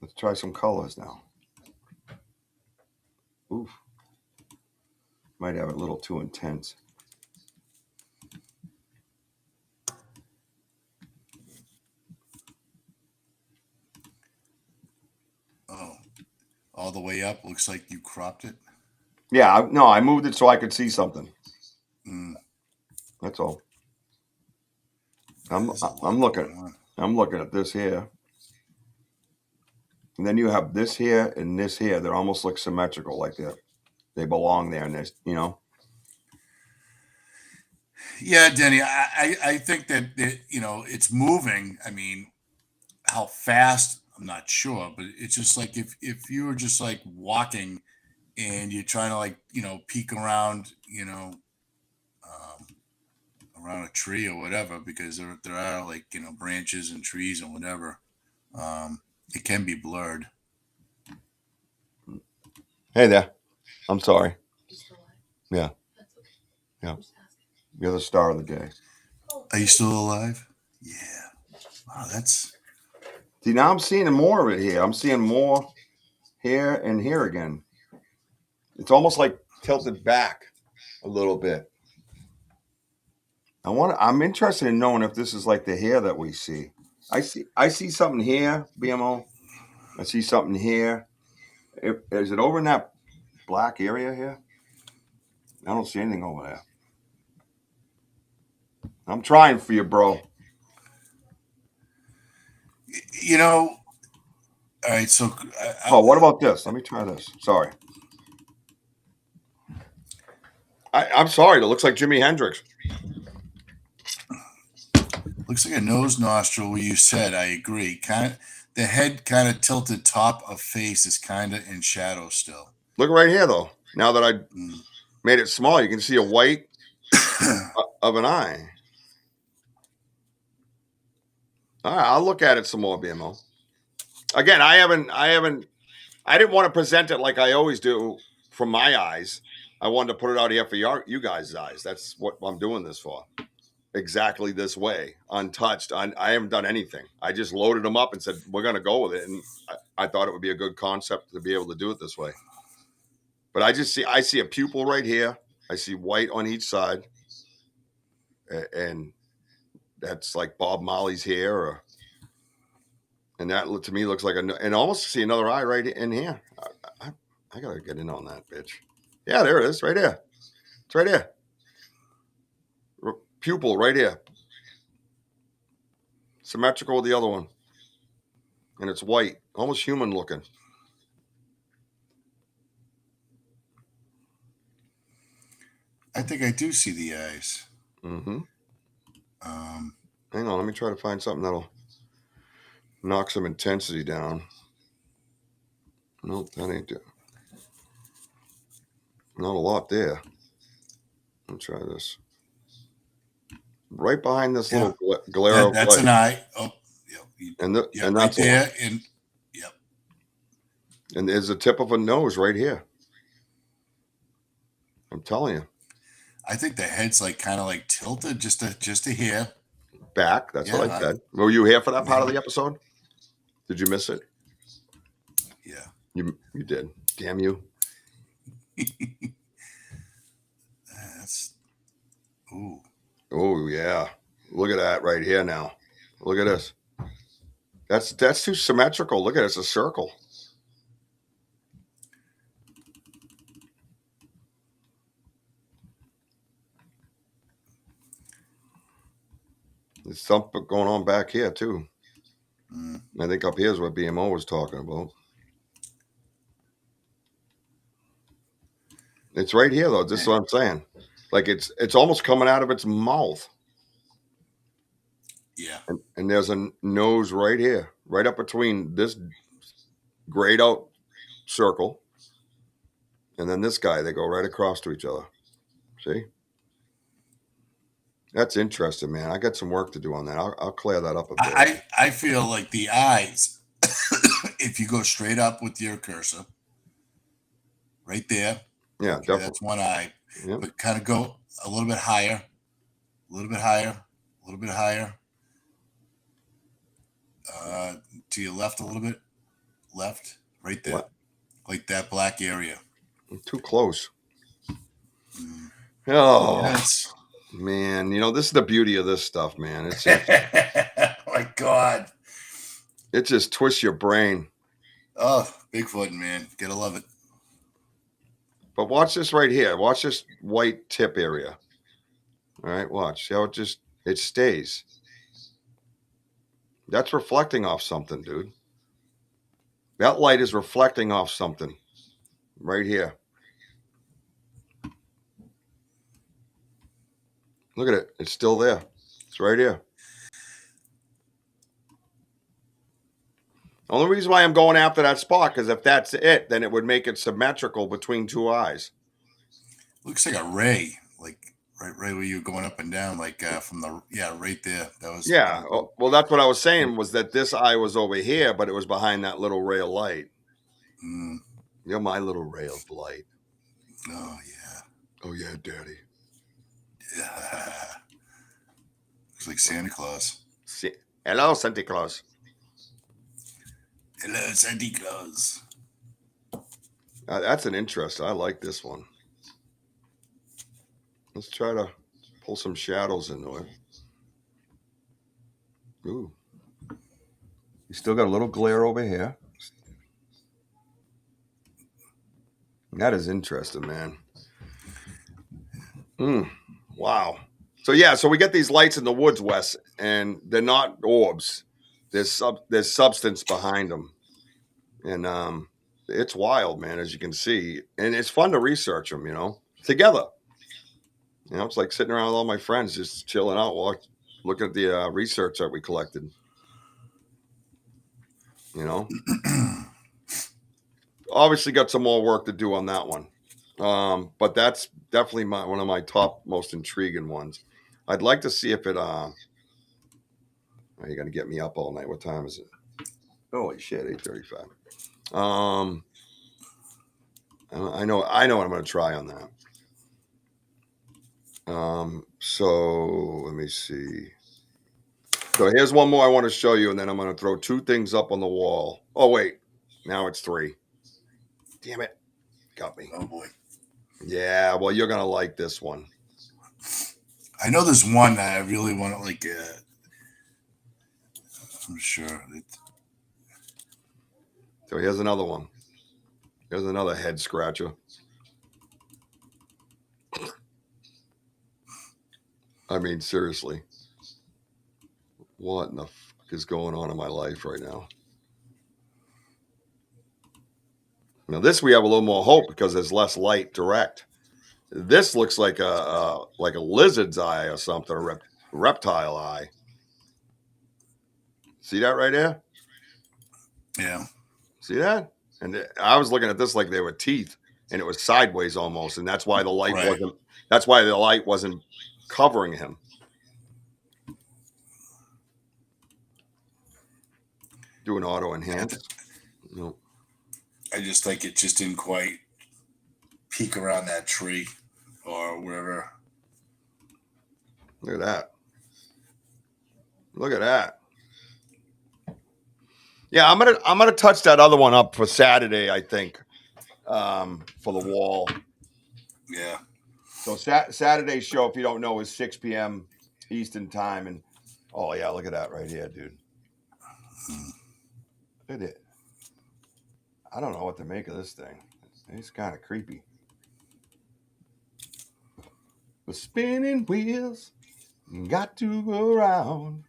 let's try some colors now. Oof, might have it a little too intense. Oh, all the way up. Looks like you cropped it. Yeah, I moved it so I could see something. That's all. I'm looking at this here. And then you have this here and this here. They almost look symmetrical, like they belong there. And there's, Yeah, Denny, I think that it's moving. I mean, how fast, I'm not sure, but it's just like if you were just like walking and you're trying to like, peek around, around a tree or whatever, because there are like, branches and trees and whatever. It can be blurred. Hey there. I'm sorry. Yeah. Yeah. You're the star of the day. Are you still alive? Yeah. Wow, that's... See, now I'm seeing more of it here. I'm seeing more here and here again. It's almost like tilted back a little bit. I'm interested in knowing if this is like the hair that we see. I see something here, BMO. I see something here. Is it over in that black area here? I don't see anything over there. I'm trying for you, bro. All right, so... what about this? Let me try this. Sorry. I'm sorry. It looks like Jimi Hendrix. Looks like a nose nostril where you said, I agree. The head kind of tilted top of face is kind of in shadow still. Look right here, though. Now that I made it small, you can see a white of an eye. All right, I'll look at it some more, BMO. Again, I didn't want to present it like I always do from my eyes. I wanted to put it out here for you guys' eyes. That's what I'm doing this for. Exactly this way, untouched. I haven't done anything. I just loaded them up and said, we're going to go with it. And I thought it would be a good concept to be able to do it this way. But I see a pupil right here. I see white on each side. And that's like Bob Marley's hair. And that to me looks like and almost see another eye right in here. I got to get in on that, bitch. Yeah, there it is, right here. It's right here. Pupil right here. Symmetrical with the other one. And it's white, almost human looking. I think I do see the eyes. Mm-hmm. Hang on, let me try to find something that'll knock some intensity down. Nope, that ain't it. Not a lot there. Let me try this. Right behind this little glare. That's an eye. Oh, yep. And that's right there. And yep. And there's the tip of a nose right here. I'm telling you. I think the head's like kind of like tilted just to here. Back. That's what I said. Were you here for that part of the episode? Did you miss it? Yeah. You did. Damn you. That's. Ooh. Oh yeah. Look at that right here now. Look at this. That's too symmetrical. Look at it. It's a circle. There's something going on back here too. I think up here is what BMO was talking about. It's right here though. This is what I'm saying. Like it's almost coming out of its mouth. Yeah. And there's a nose right here, right up between this grayed out circle and then this guy. They go right across to each other. See? That's interesting, man. I got some work to do on that. I'll clear that up a bit. I feel like the eyes, if you go straight up with your cursor, right there. Yeah, okay, definitely. That's one eye. Yep. But kind of go a little bit higher, a little bit higher, a little bit higher. To your left a little bit. Left. Right there. What? Like that black area. I'm too close. Oh, yes. Man. You know, this is the beauty of this stuff, man. It's just, my God. It just twists your brain. Oh, Bigfoot, man. Gotta love it. But watch this right here. Watch this white tip area. All right, watch. See how it stays. That's reflecting off something, dude. That light is reflecting off something right here. Look at it. It's still there. It's right here. The only reason why I'm going after that spot, because if that's it, then it would make it symmetrical between two eyes. Looks like a ray, like right where you're going up and down, like from right there. That was Well, that's what I was saying, was that this eye was over here, but it was behind that little ray of light. You're my little ray of light. Oh yeah. Oh yeah, Daddy. Yeah. Looks like Santa Claus. Hello, Santa Claus. Hello, Santa Claus. That's an interest. I like this one. Let's try to pull some shadows into it. Ooh. You still got a little glare over here. That is interesting, man. Wow. So we get these lights in the woods, Wes, and they're not orbs. There's substance behind them. And it's wild, man, as you can see. And it's fun to research them, together. It's like sitting around with all my friends, just chilling out, looking at the research that we collected. You know, obviously got some more work to do on that one. But that's definitely one of my top most intriguing ones. I'd like to see if it. Are you gonna get me up all night? What time is it? Holy shit, 8:35. I know what I'm gonna try on that. So let me see. So here's one more I want to show you, and then I'm gonna throw 2 things up on the wall. Oh wait, now it's 3. Damn it, got me. Oh boy. Yeah, well, you're gonna like this one. I know there's one that I really want to like. I'm sure. So here's another one. Here's another head scratcher. I mean, seriously. What in the fuck is going on in my life right now? Now this we have a little more hope because there's less light direct. This looks like a lizard's eye or something, a reptile eye. See that right there? Yeah. See that? And I was looking at this like they were teeth, and it was sideways almost, and that's why the light wasn't. That's why the light wasn't covering him. Do an auto enhance. No. I just think it just didn't quite peek around that tree or wherever. Look at that. Look at that. Yeah, I'm gonna touch that other one up for Saturday, I think, for the wall. Yeah. So Saturday's show, if you don't know, is 6 p.m. Eastern time, and oh yeah, look at that right here, dude. Look at it. I don't know what to make of this thing. It's kind of creepy. The spinning wheels got to go around.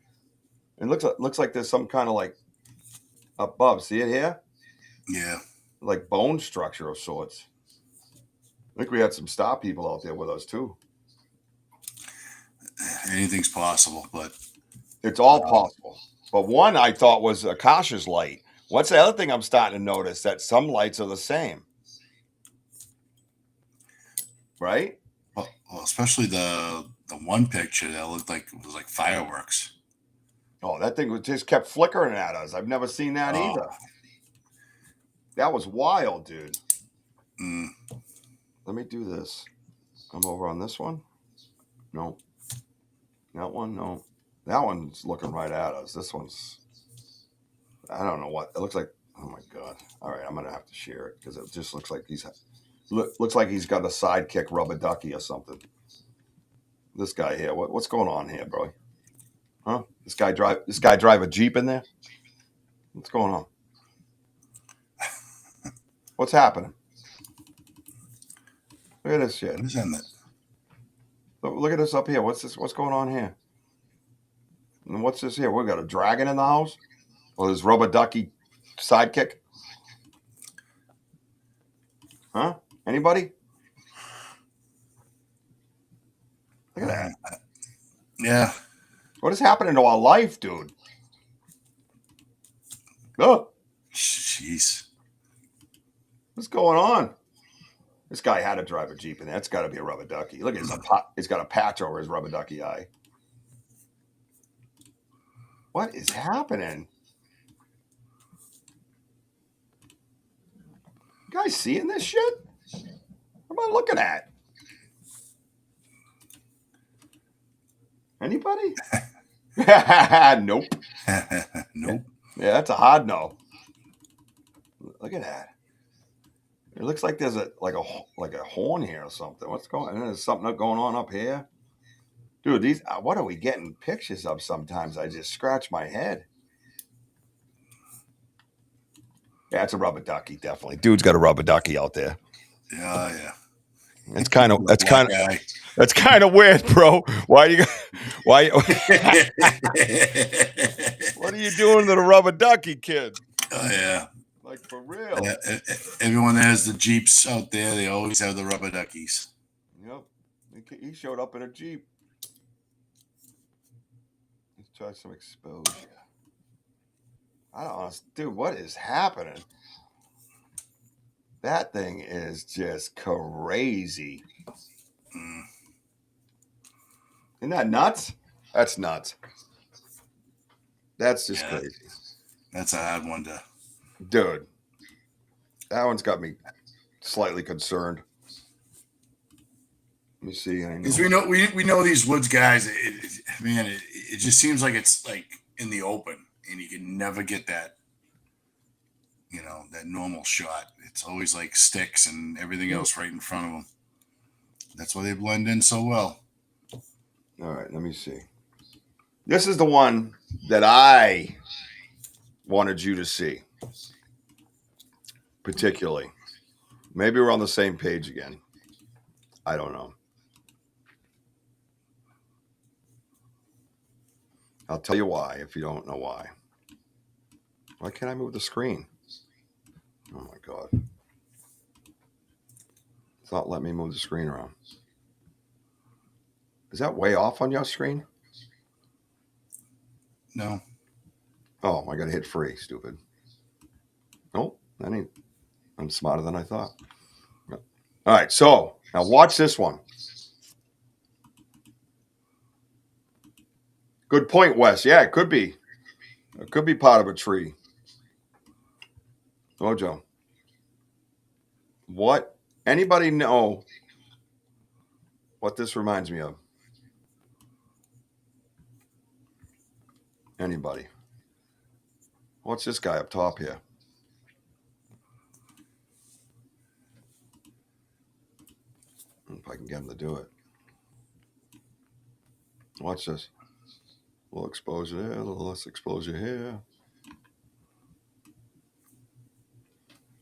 It looks like there's some kind of like above. See it here? Yeah. Like bone structure of sorts. I think we had some star people out there with us too. Anything's possible, but it's all possible. But one I thought was Akasha's light. What's the other thing I'm starting to notice? That some lights are the same. Right? Well, especially the one picture that looked like it was like fireworks. Oh, that thing just kept flickering at us. I've never seen that either. That was wild, dude. Let me do this. I'm over on this one. No. That one, no. That one's looking right at us. This one's, I don't know what. It looks like, oh my God. All right, I'm going to have to share it because it just looks like looks like he's got a sidekick rubber ducky or something. This guy here. What's going on here, bro? Huh? This guy drive a Jeep in there? What's going on? What's happening? Look at this shit. What is that? Look at this up here. What's this? What's going on here? And what's this here? We got a dragon in the house? Or this rubber ducky sidekick? Huh? Anybody? Look at that. Yeah. What is happening to our life, dude? Oh. Jeez. What's going on? This guy had to drive a Jeep, and that's got to be a rubber ducky. Look, he's got a patch over his rubber ducky eye. What is happening? You guys seeing this shit? What am I looking at? Anybody? Nope. Nope. Yeah, that's a hard no. Look at that. It looks like there's a horn here or something. What's going on? There's something going on up here. Dude, these what are we getting pictures of sometimes? I just scratch my head. Yeah, it's a rubber ducky, definitely. Dude's got a rubber ducky out there. Yeah. It's kind of weird, bro. Why? What are you doing to the rubber ducky, kid? Oh yeah. Like for real. Everyone that has the Jeeps out there, they always have the rubber duckies. Yep. He showed up in a Jeep. Let's try some exposure. I don't know, dude. What is happening? That thing is just crazy. Isn't that nuts? That's nuts. That's just crazy. That's an odd one to. Dude, that one's got me slightly concerned. Let me see. Because we know these woods guys. It just seems like it's like in the open, and you can never get that. That normal shot. It's always like sticks and everything else right in front of them. That's why they blend in so well. All right, let me see. This is the one that I wanted you to see, particularly. Maybe we're on the same page again. I don't know. I'll tell you why if you don't know why. Why can't I move the screen? Oh my God. It's not letting me move the screen around. Is that way off on your screen? No. Oh, I got to hit free, stupid. Nope, I'm smarter than I thought. All right, so now watch this one. Good point, Wes. Yeah, it could be. It could be part of a tree. Wojo. What? Anybody know what this reminds me of? Anybody? What's this guy up top here? If I can get him to do it. Watch this. A little exposure there, a little less exposure here.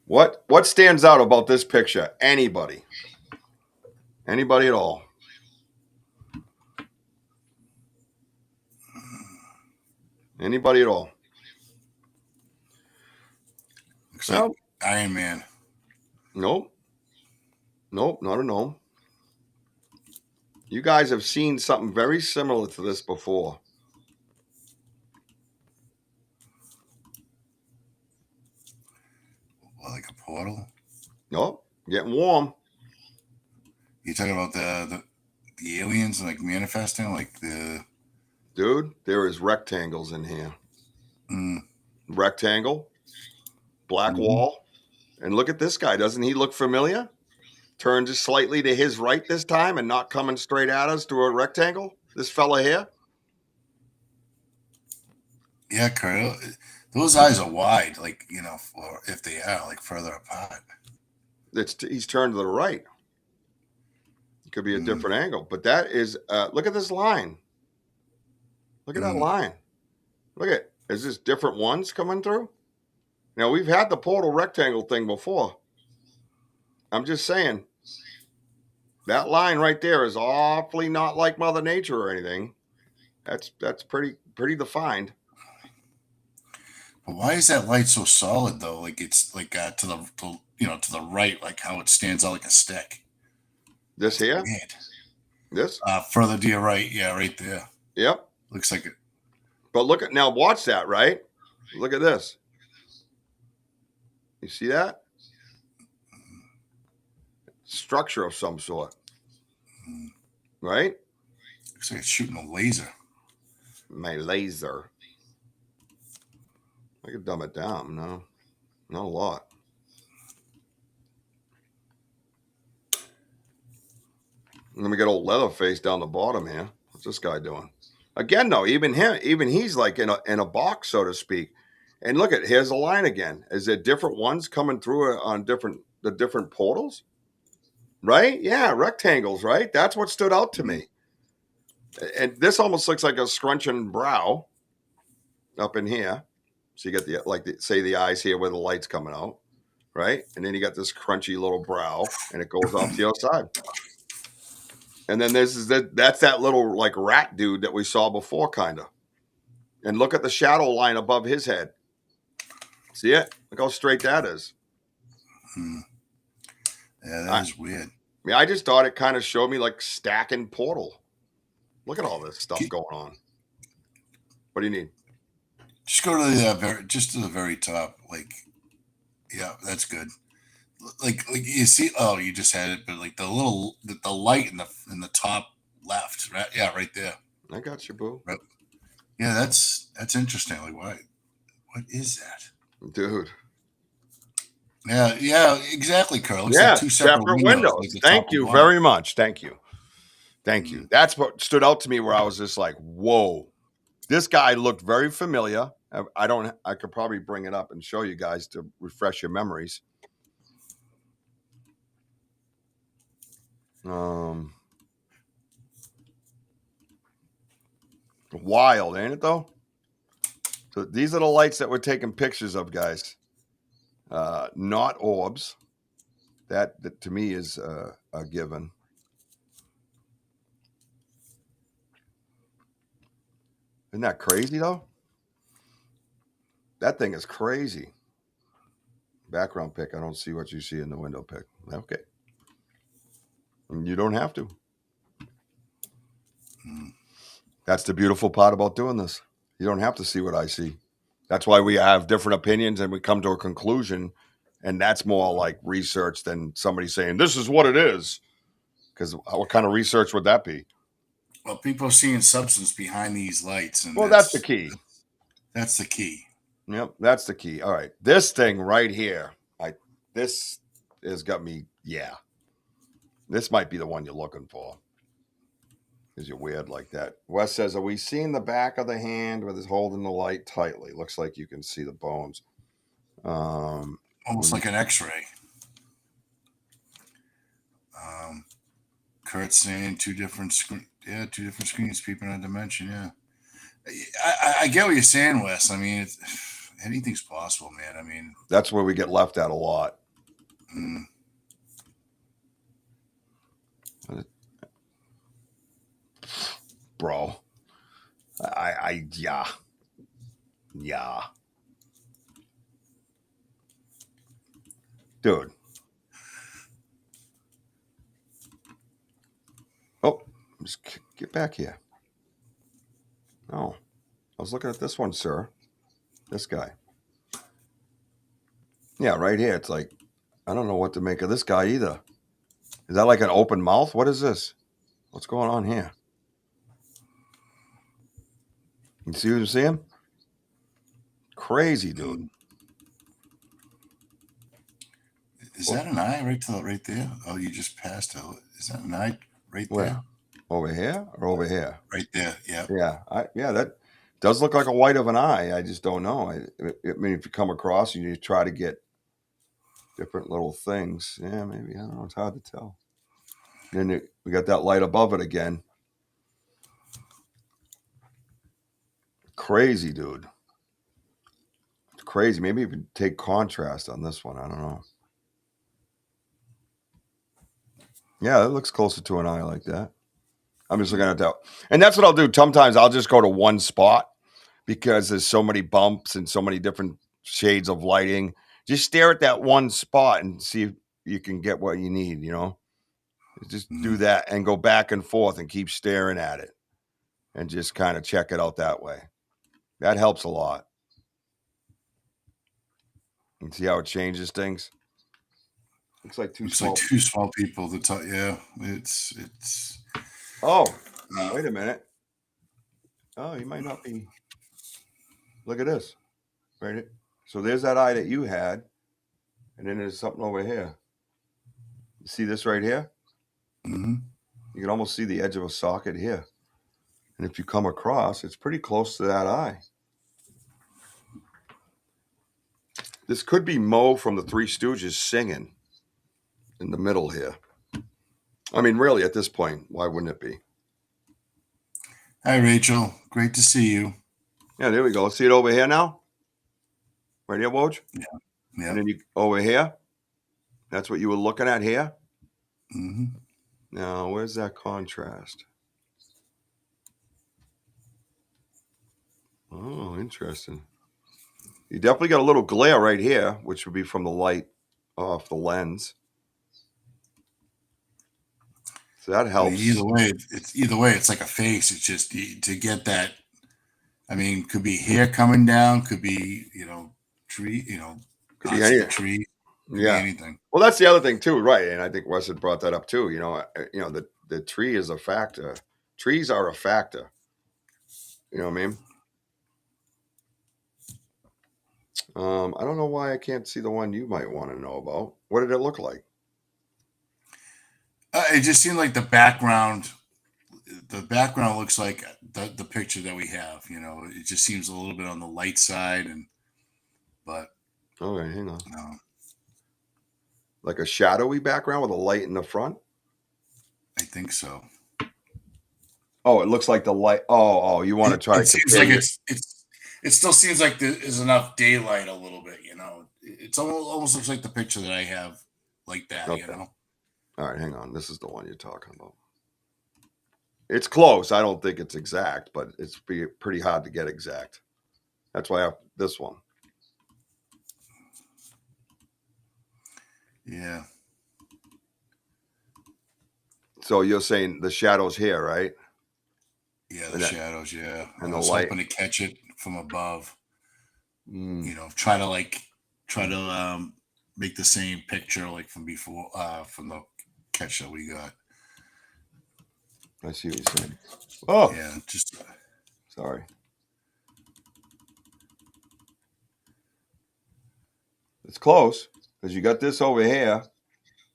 What stands out about this picture? Anybody? Anybody at all? Anybody at all? Looks like Iron Man. Nope, not a no. You guys have seen something very similar to this before. Well, like a portal? Nope, getting warm. You talking about the aliens like manifesting, like the... Dude, there is rectangles in here. Rectangle, black wall. And look at this guy. Doesn't he look familiar? Turn just slightly to his right this time and not coming straight at us through a rectangle. This fella here. Yeah, Kurt. Those eyes are wide, like, or if they are, like, further apart. He's turned to the right. It could be a different angle. But that is, look at this line. Look at that line. Look at, is this different ones coming through? Now, we've had the portal rectangle thing before. I'm just saying, that line right there is awfully not like Mother Nature or anything. That's pretty defined. But why is that light so solid though? Like it's like to the right, like how it stands out like a stick. This here? Weird. This? Further to your right, yeah, right there. Yep. Looks like it. But look at now. Watch that, right? Look at this. You see that? Structure of some sort. Right? Looks like it's shooting a laser. My laser. I could dumb it down. No, not a lot. Let me get old Leatherface down the bottom here. What's this guy doing? Again, though, even he's like in a box, so to speak. And look at, here's a line again. Is there different ones coming through on the different portals? Right? Yeah, rectangles, right? That's what stood out to me. And this almost looks like a scrunching brow up in here. So you get say the eyes here where the light's coming out, right? And then you got this crunchy little brow, and it goes off the outside. And then that's that little like rat dude that we saw before, kind of. And look at the shadow line above his head. See it? Look how straight that is. Yeah, that is weird. I mean, I just thought it kind of showed me like stacking portal. Look at all this stuff going on. What do you need? Just go to the very top. Like, yeah, that's good. Like you see, oh, you just had it, but like the light in the top left, right? Yeah, right there. I got you, boo. Right. Yeah, that's interesting. Like, what is that, dude? Yeah, exactly, Carl. Looks Yeah, like two separate windows. Like the Thank top you and bottom. very much. Thank you. That's what stood out to me, where I was just like, whoa, this guy looked very familiar. I could probably bring it up and show you guys to refresh your memories. Wild, ain't it though? So these are the lights that we're taking pictures of, guys. Not orbs. That to me is a given. Isn't that crazy though? That thing is crazy. Background pic. I don't see what you see in the window pic. Okay. You don't have to. That's the beautiful part about doing this. You don't have to see what I see. That's why we have different opinions and we come to a conclusion. And that's more like research than somebody saying, this is what it is. Because what kind of research would that be? Well, people are seeing substance behind these lights. And that's the key. That's the key. Yep, that's the key. All right. This thing right here, this has got me, yeah. This might be the one you're looking for. Because you're weird like that. Wes says, are we seeing the back of the hand with his holding the light tightly? Looks like you can see the bones. Almost like an x-ray. Kurt's saying two different screens peeping on dimension. Yeah. I get what you're saying, Wes. I mean, anything's possible, man. I mean, that's where we get left at a lot. Bro, yeah. Dude. Oh, just get back here. Oh, I was looking at this one, sir. This guy. Yeah, right here. It's like, I don't know what to make of this guy either. Is that like an open mouth? What is this? What's going on here? You see what I'm seeing? Crazy, dude. Is that an eye right there? Oh, you just passed it. Is that an eye right there? Over here or over here? Right there. Yeah. Yeah. That does look like a white of an eye. I just don't know. I mean, if you come across and you try to get different little things, yeah, maybe, I don't know. It's hard to tell. Then we got that light above it again. Crazy, dude. It's crazy. Maybe you could take contrast on this one. I don't know. Yeah, it looks closer to an eye like that. I'm just looking at that. And that's what I'll do. Sometimes I'll just go to one spot because there's so many bumps and so many different shades of lighting. Just stare at that one spot and see if you can get what you need, you know? Just do that and go back and forth and keep staring at it and just kind of check it out that way. That helps a lot. And see how it changes things? Looks like two small people. Yeah, it's. Oh, wait a minute. Oh, you might not be. Look at this. Right. So there's that eye that you had, and then there's something over here. You see this right here? Mm-hmm. You can almost see the edge of a socket here. And if you come across, it's pretty close to that eye. This could be Mo from the Three Stooges singing in the middle here. I mean, really, at this point, why wouldn't it be? Hi, Rachel. Great to see you. Yeah, there we go. See it over here now? Right here, Woj? Yeah. And then you over here? That's what you were looking at here? Mm-hmm. Now, where's that contrast? Oh, interesting. You definitely got a little glare right here, which would be from the light off the lens. So that helps. Either way, it's like a face. It's just to get that I mean, could be hair coming down, could be, tree, Could be parts of the anything. tree, could be Yeah. anything. Well, that's the other thing too, right? And I think Wes had brought that up too. The tree is a factor. Trees are a factor. You know what I mean? I don't know why I can't see the one you might want to know about. What did it look like? It just seemed like the background. The background looks like the picture that we have. It just seems a little bit on the light side, but All right, hang on. Like a shadowy background with a light in the front. I think so. Oh, it looks like the light. Oh, you want to try? It seems like it still seems like there is enough daylight a little bit. It's almost looks like the picture that I have, like that. Okay. All right, hang on. This is the one you're talking about. It's close. I don't think it's exact, but it's pretty hard to get exact. That's why I have this one. Yeah. So you're saying the shadows here, right? Yeah, the shadows. Yeah, and I was the light. hoping to catch it from above. Try to make the same picture like from before, from the catch that we got. I see what you're saying. Oh, yeah, just sorry. It's close because you got this over here.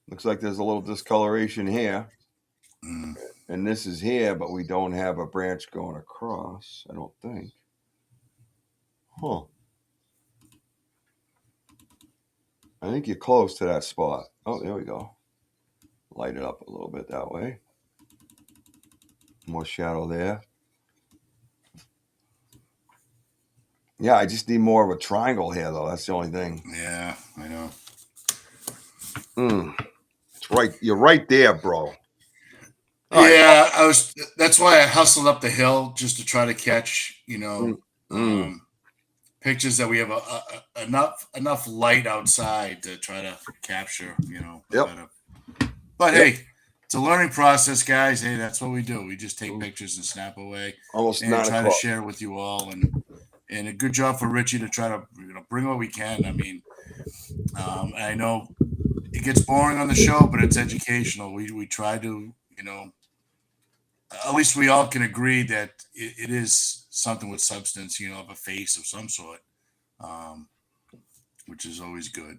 Looks like there's a little discoloration here. And this is here, but we don't have a branch going across, I don't think. Huh. I think you're close to that spot. Oh, there we go. Light it up a little bit that way. More shadow there. Yeah, I just need more of a triangle here, though. That's the only thing. Yeah, I know. It's right. You're right there, bro. Yeah, that's why I hustled up the hill just to try to catch, pictures that we have enough light outside to try to capture, Yep. But hey, it's a learning process, guys. Hey, that's what we do. We just take pictures and snap away, Almost and try to share it with you all. And a good job for Richie to try to bring what we can. I mean, I know it gets boring on the show, but it's educational. We try to, at least we all can agree that it is something with substance, of a face of some sort, which is always good.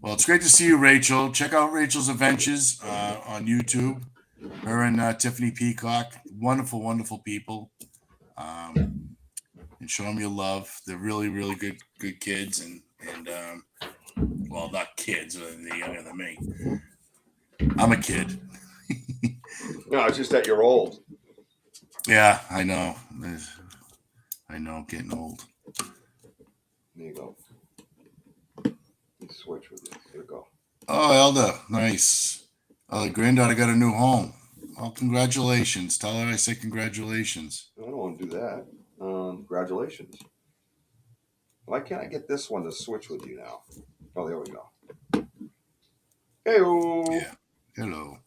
Well, it's great to see you, Rachel. Check out Rachel's Adventures on YouTube. Her and Tiffany Peacock, wonderful, wonderful people. And show them your love. They're really, really good kids, and well, not kids. They're younger than me. I'm a kid. No, it's just that you're old. Yeah, I know. I'm getting old. There you go. Let's switch with you. There you go. Oh, Elda, nice. Oh, the granddaughter got a new home. Oh, congratulations. Tell her I said congratulations. I don't want to do that. Congratulations. Why can't I get this one to switch with you now? Oh, there we go. Hey-o. Yeah. Hello.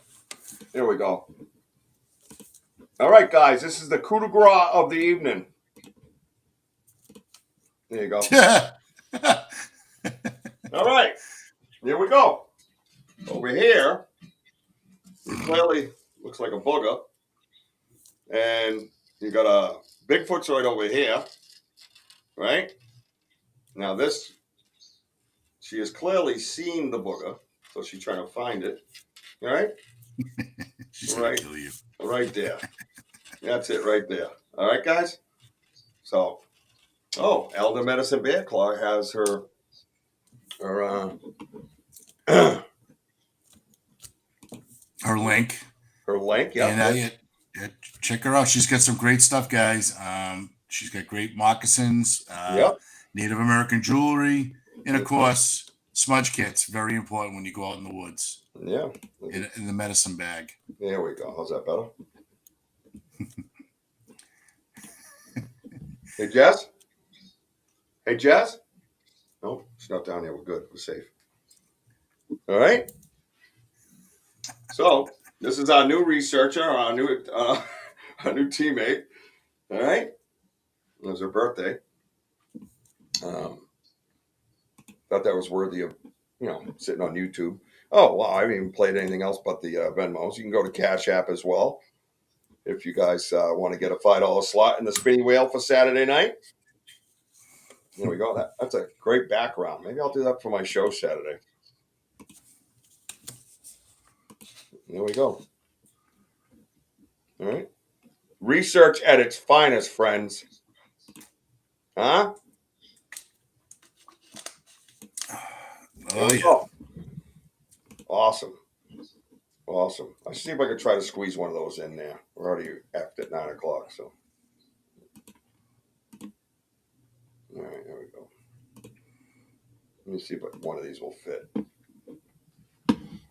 There we go. All right, guys. This is the coup de grace of the evening. There you go. All right. Here we go. Over here, it clearly looks like a booger. And you got a Bigfoot's right over here. Right? Now this, she has clearly seen the booger, so she's trying to find it. All right? She's going to kill you. Right there. That's it right there. All right, guys? So, Elder Medicine Bear Claw has her link. Her link, yeah. And check her out. She's got some great stuff, guys. She's got great moccasins, Native American jewelry, and of course, smudge kits. Very important when you go out in the woods. Yeah. In the medicine bag. There we go. How's that better? Hey, Jess? Hey, Jess? No, she's not down there. We're good. We're safe. All right. So, this is our new researcher, our new a new teammate. All right. It was her birthday. Thought that was worthy of, sitting on YouTube. Oh, well, I haven't even played anything else but the Venmos. You can go to Cash App as well if you guys want to get a $5 slot in the spinny wheel for Saturday night. There we go. That's a great background. Maybe I'll do that for my show Saturday. There we go. All right. Research at its finest, friends. Huh? Oh, yeah. Awesome. I see if I can try to squeeze one of those in there. We're already at 9 o'clock, so. All right, there we go. Let me see if one of these will fit.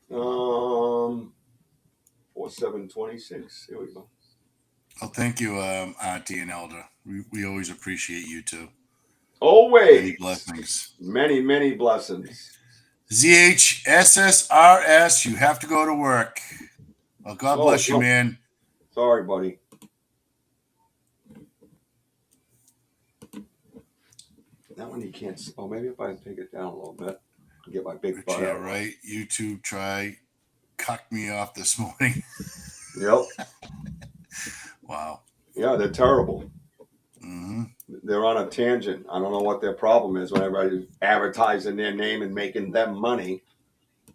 4726. Here we go. Well, thank you, Auntie and Elder. We always appreciate you too. Always. Many blessings. Many blessings. ZHSSRS, you have to go to work. Well, God bless you, man. Sorry, buddy. That one you can't. Oh, maybe if I take it down a little bit, get my big butt. Yeah, right. YouTube cucked me off this morning. Yep. Wow. Yeah, they're terrible. Mm-hmm. They're on a tangent. I don't know what their problem is when everybody's advertising their name and making them money,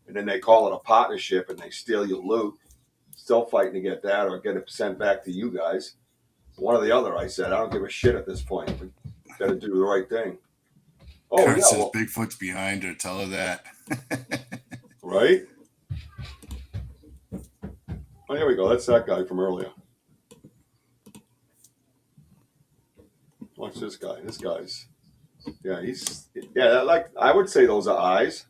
and then they call it a partnership and they steal your loot. Still fighting to get that or get it sent back to you guys. One or the other, I said. I don't give a shit at this point. We got to do the right thing. Oh, Kurt says Bigfoot's behind her. Tell her that. Right? Oh, here we go. That's that guy from earlier. Watch this guy. This guy's, like I would say those are eyes.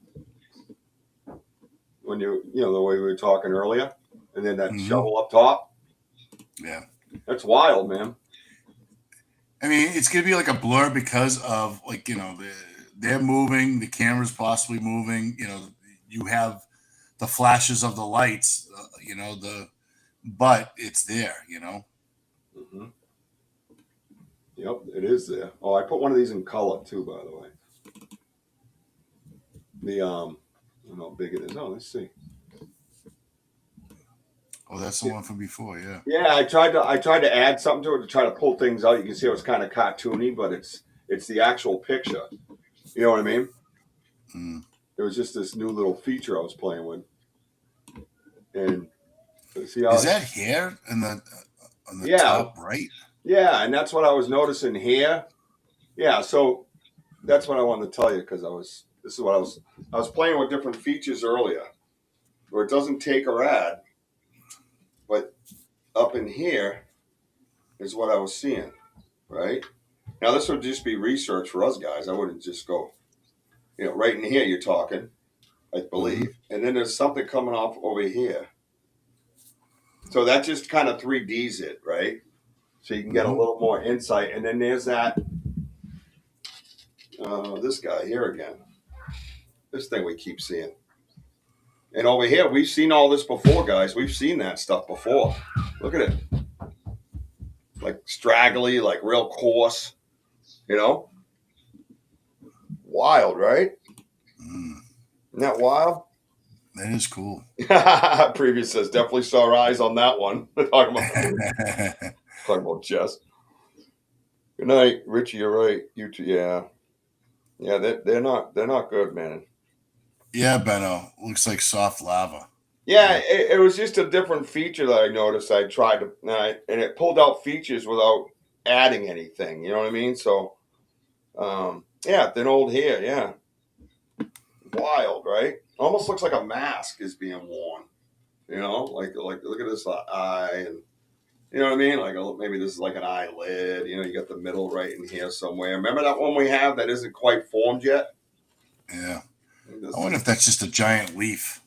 When the way we were talking earlier, and then that shovel up top. Yeah, that's wild, man. I mean, it's gonna be like a blur because of they're moving, the camera's possibly moving. You have the flashes of the lights. But it's there. Mm-hmm. Yep, it is there. Oh, I put one of these in color too, by the way. I don't know how big it is. Oh, let's see. Oh, that's the one from before, yeah. Yeah, I tried to add something to it to try to pull things out. You can see it was kind of cartoony, but it's the actual picture. You know what I mean? Mm. It was just this new little feature I was playing with. And see how is that hair on the top right? Yeah, and that's what I was noticing here. Yeah, so that's what I wanted to tell you because I was playing with different features earlier where it doesn't take or add, but up in here is what I was seeing, right? Now this would just be research for us guys. I wouldn't just go, right in here you're talking, I believe, and then there's something coming off over here. So that just kind of 3Ds it, right? So you can get a little more insight. And then there's that, this guy here again. This thing we keep seeing. And over here, we've seen all this before, guys. We've seen that stuff before. Look at it. Like straggly, like real coarse. Wild, right? Isn't that wild? That is cool. Previous says, definitely saw our eyes on that one. Talking about Jess. Good night, Richie. You're right. You too. Yeah. They're not good, man. Yeah, Benno. Looks like soft lava. Yeah, it was just a different feature that I noticed. I tried to, and it pulled out features without adding anything. You know what I mean? So, thin old hair. Yeah. Wild, right? Almost looks like a mask is being worn. Like look at this eye and. You know what I mean? Like maybe this is like an eyelid. You got the middle right in here somewhere. Remember that one we have that isn't quite formed yet? Yeah. I wonder if that's just a giant leaf.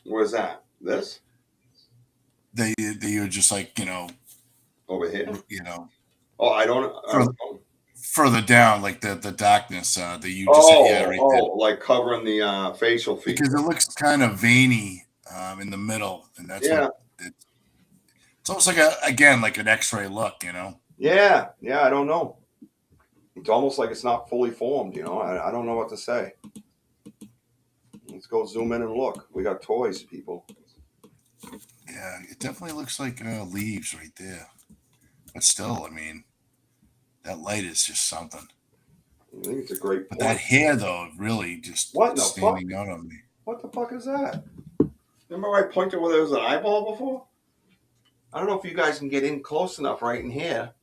Where's that? This? They are just like, over here? Oh, I don't know. Further down, like the darkness that you just there. Like covering the facial features. Because it looks kind of veiny in the middle. And that's what It's almost like an X-ray look, you know. Yeah, I don't know. It's almost like it's not fully formed, you know. I don't know what to say. Let's go zoom in and look. We got toys, people. Yeah, it definitely looks like leaves right there. But still, I mean, that light is just something. I think it's a great But point. that hair, though, really just standing out on me. What the fuck is that? Remember I pointed where there was an eyeball before? I don't know if you guys can get in close enough right in here.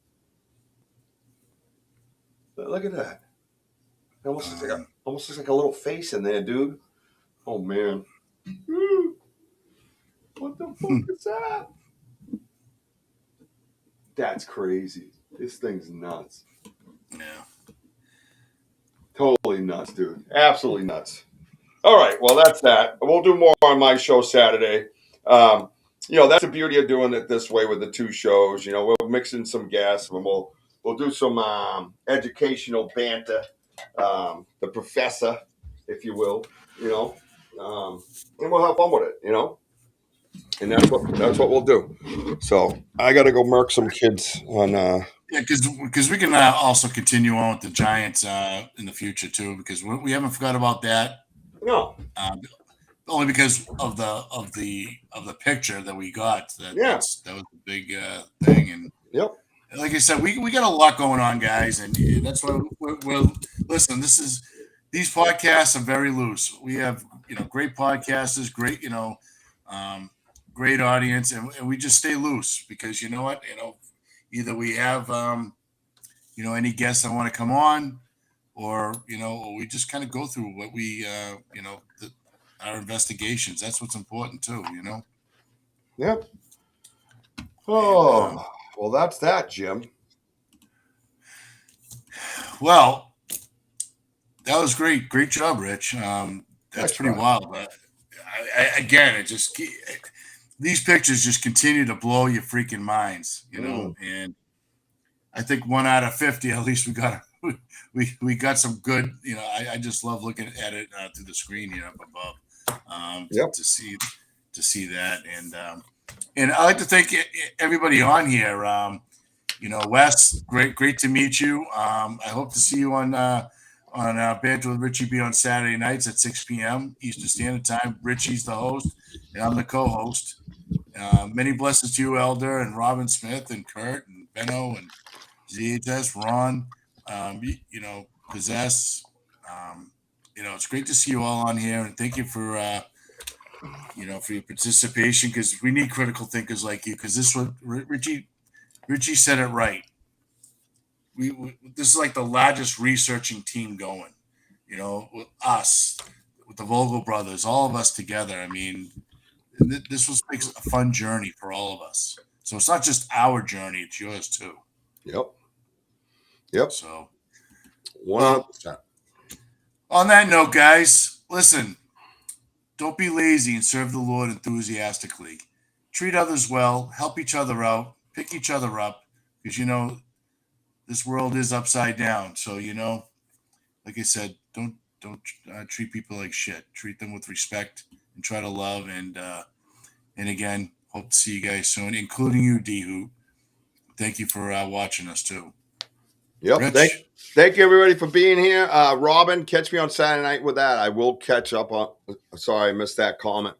But look at that. It almost looks like a little face in there, dude. Oh, man. What the fuck is that? That's crazy. This thing's nuts. Yeah. Totally nuts, dude. Absolutely nuts. All right. Well, that's that. We'll do more on my show Saturday. That's the beauty of doing it this way with the two shows. You know, we'll mix in some guests and we'll do some educational banter. The professor, if you will, you know, and we'll have fun with it, you know. And that's what we'll do. So I got to go murk some kids on. Yeah, because we can also continue on with the Giants in the future too, because we haven't forgot about that. No. Only because of the picture that we got. That was a big thing, and yep. Like I said, we got a lot going on, guys, and that's why we're listen. These podcasts are very loose. We have great podcasters, great great audience, and we just stay loose because you know what, either we have any guests that want to come on, or we just kind of go through what we our investigations. That's what's important too, Yep. Oh, well, that's that, Jim. Well, that was great. Great job, Rich. That's pretty wild. But again, these pictures just continue to blow your freaking minds, and I think 1 out of 50, at least we got some good, I just love looking at it through the screen, up above, to see that. And I like to thank everybody on here. Wes, great to meet you. I hope to see you on Banter with Richie B on Saturday nights at 6 p.m. Eastern Standard Time. Richie's the host, and I'm the co-host. Many blessings to you, Elder, and Robin Smith, and Kurt, and Benno, and ZHS, Ron, Possess. It's great to see you all on here, and thank you for for your participation, because we need critical thinkers like you, because this one, Richie said it right. This is like the largest researching team going, with us, with the Vogel brothers, all of us together. I mean, this makes a fun journey for all of us. So it's not just our journey, it's yours too. Yep. So 100%. On that note, guys, listen, don't be lazy and serve the Lord enthusiastically. Treat others well, help each other out, pick each other up, because this world is upside down. So like I said, don't treat people like shit. Treat them with respect and try to love. And again, hope to see you guys soon, including you, D Hoop. Thank you for watching us too. Yep. Thank you, everybody, for being here. Robin, catch me on Saturday night with that. I will catch up on. Sorry, I missed that comment.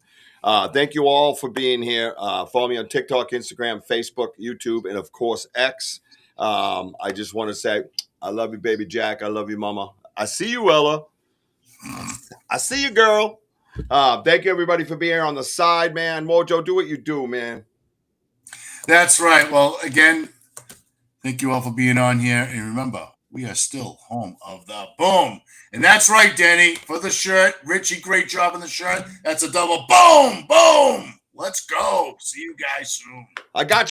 Thank you all for being here. Follow me on TikTok, Instagram, Facebook, YouTube, and of course X. I just want to say I love you, baby Jack. I love you, Mama. I see you, Ella. I see you, girl. Thank you, everybody, for being here on the side, man. Wojo, do what you do, man. That's right. Well, again, thank you all for being on here. And remember, we are still home of the boom. And that's right, Denny, for the shirt. Richie, great job on the shirt. That's a double boom, boom. Let's go. See you guys soon. I got you.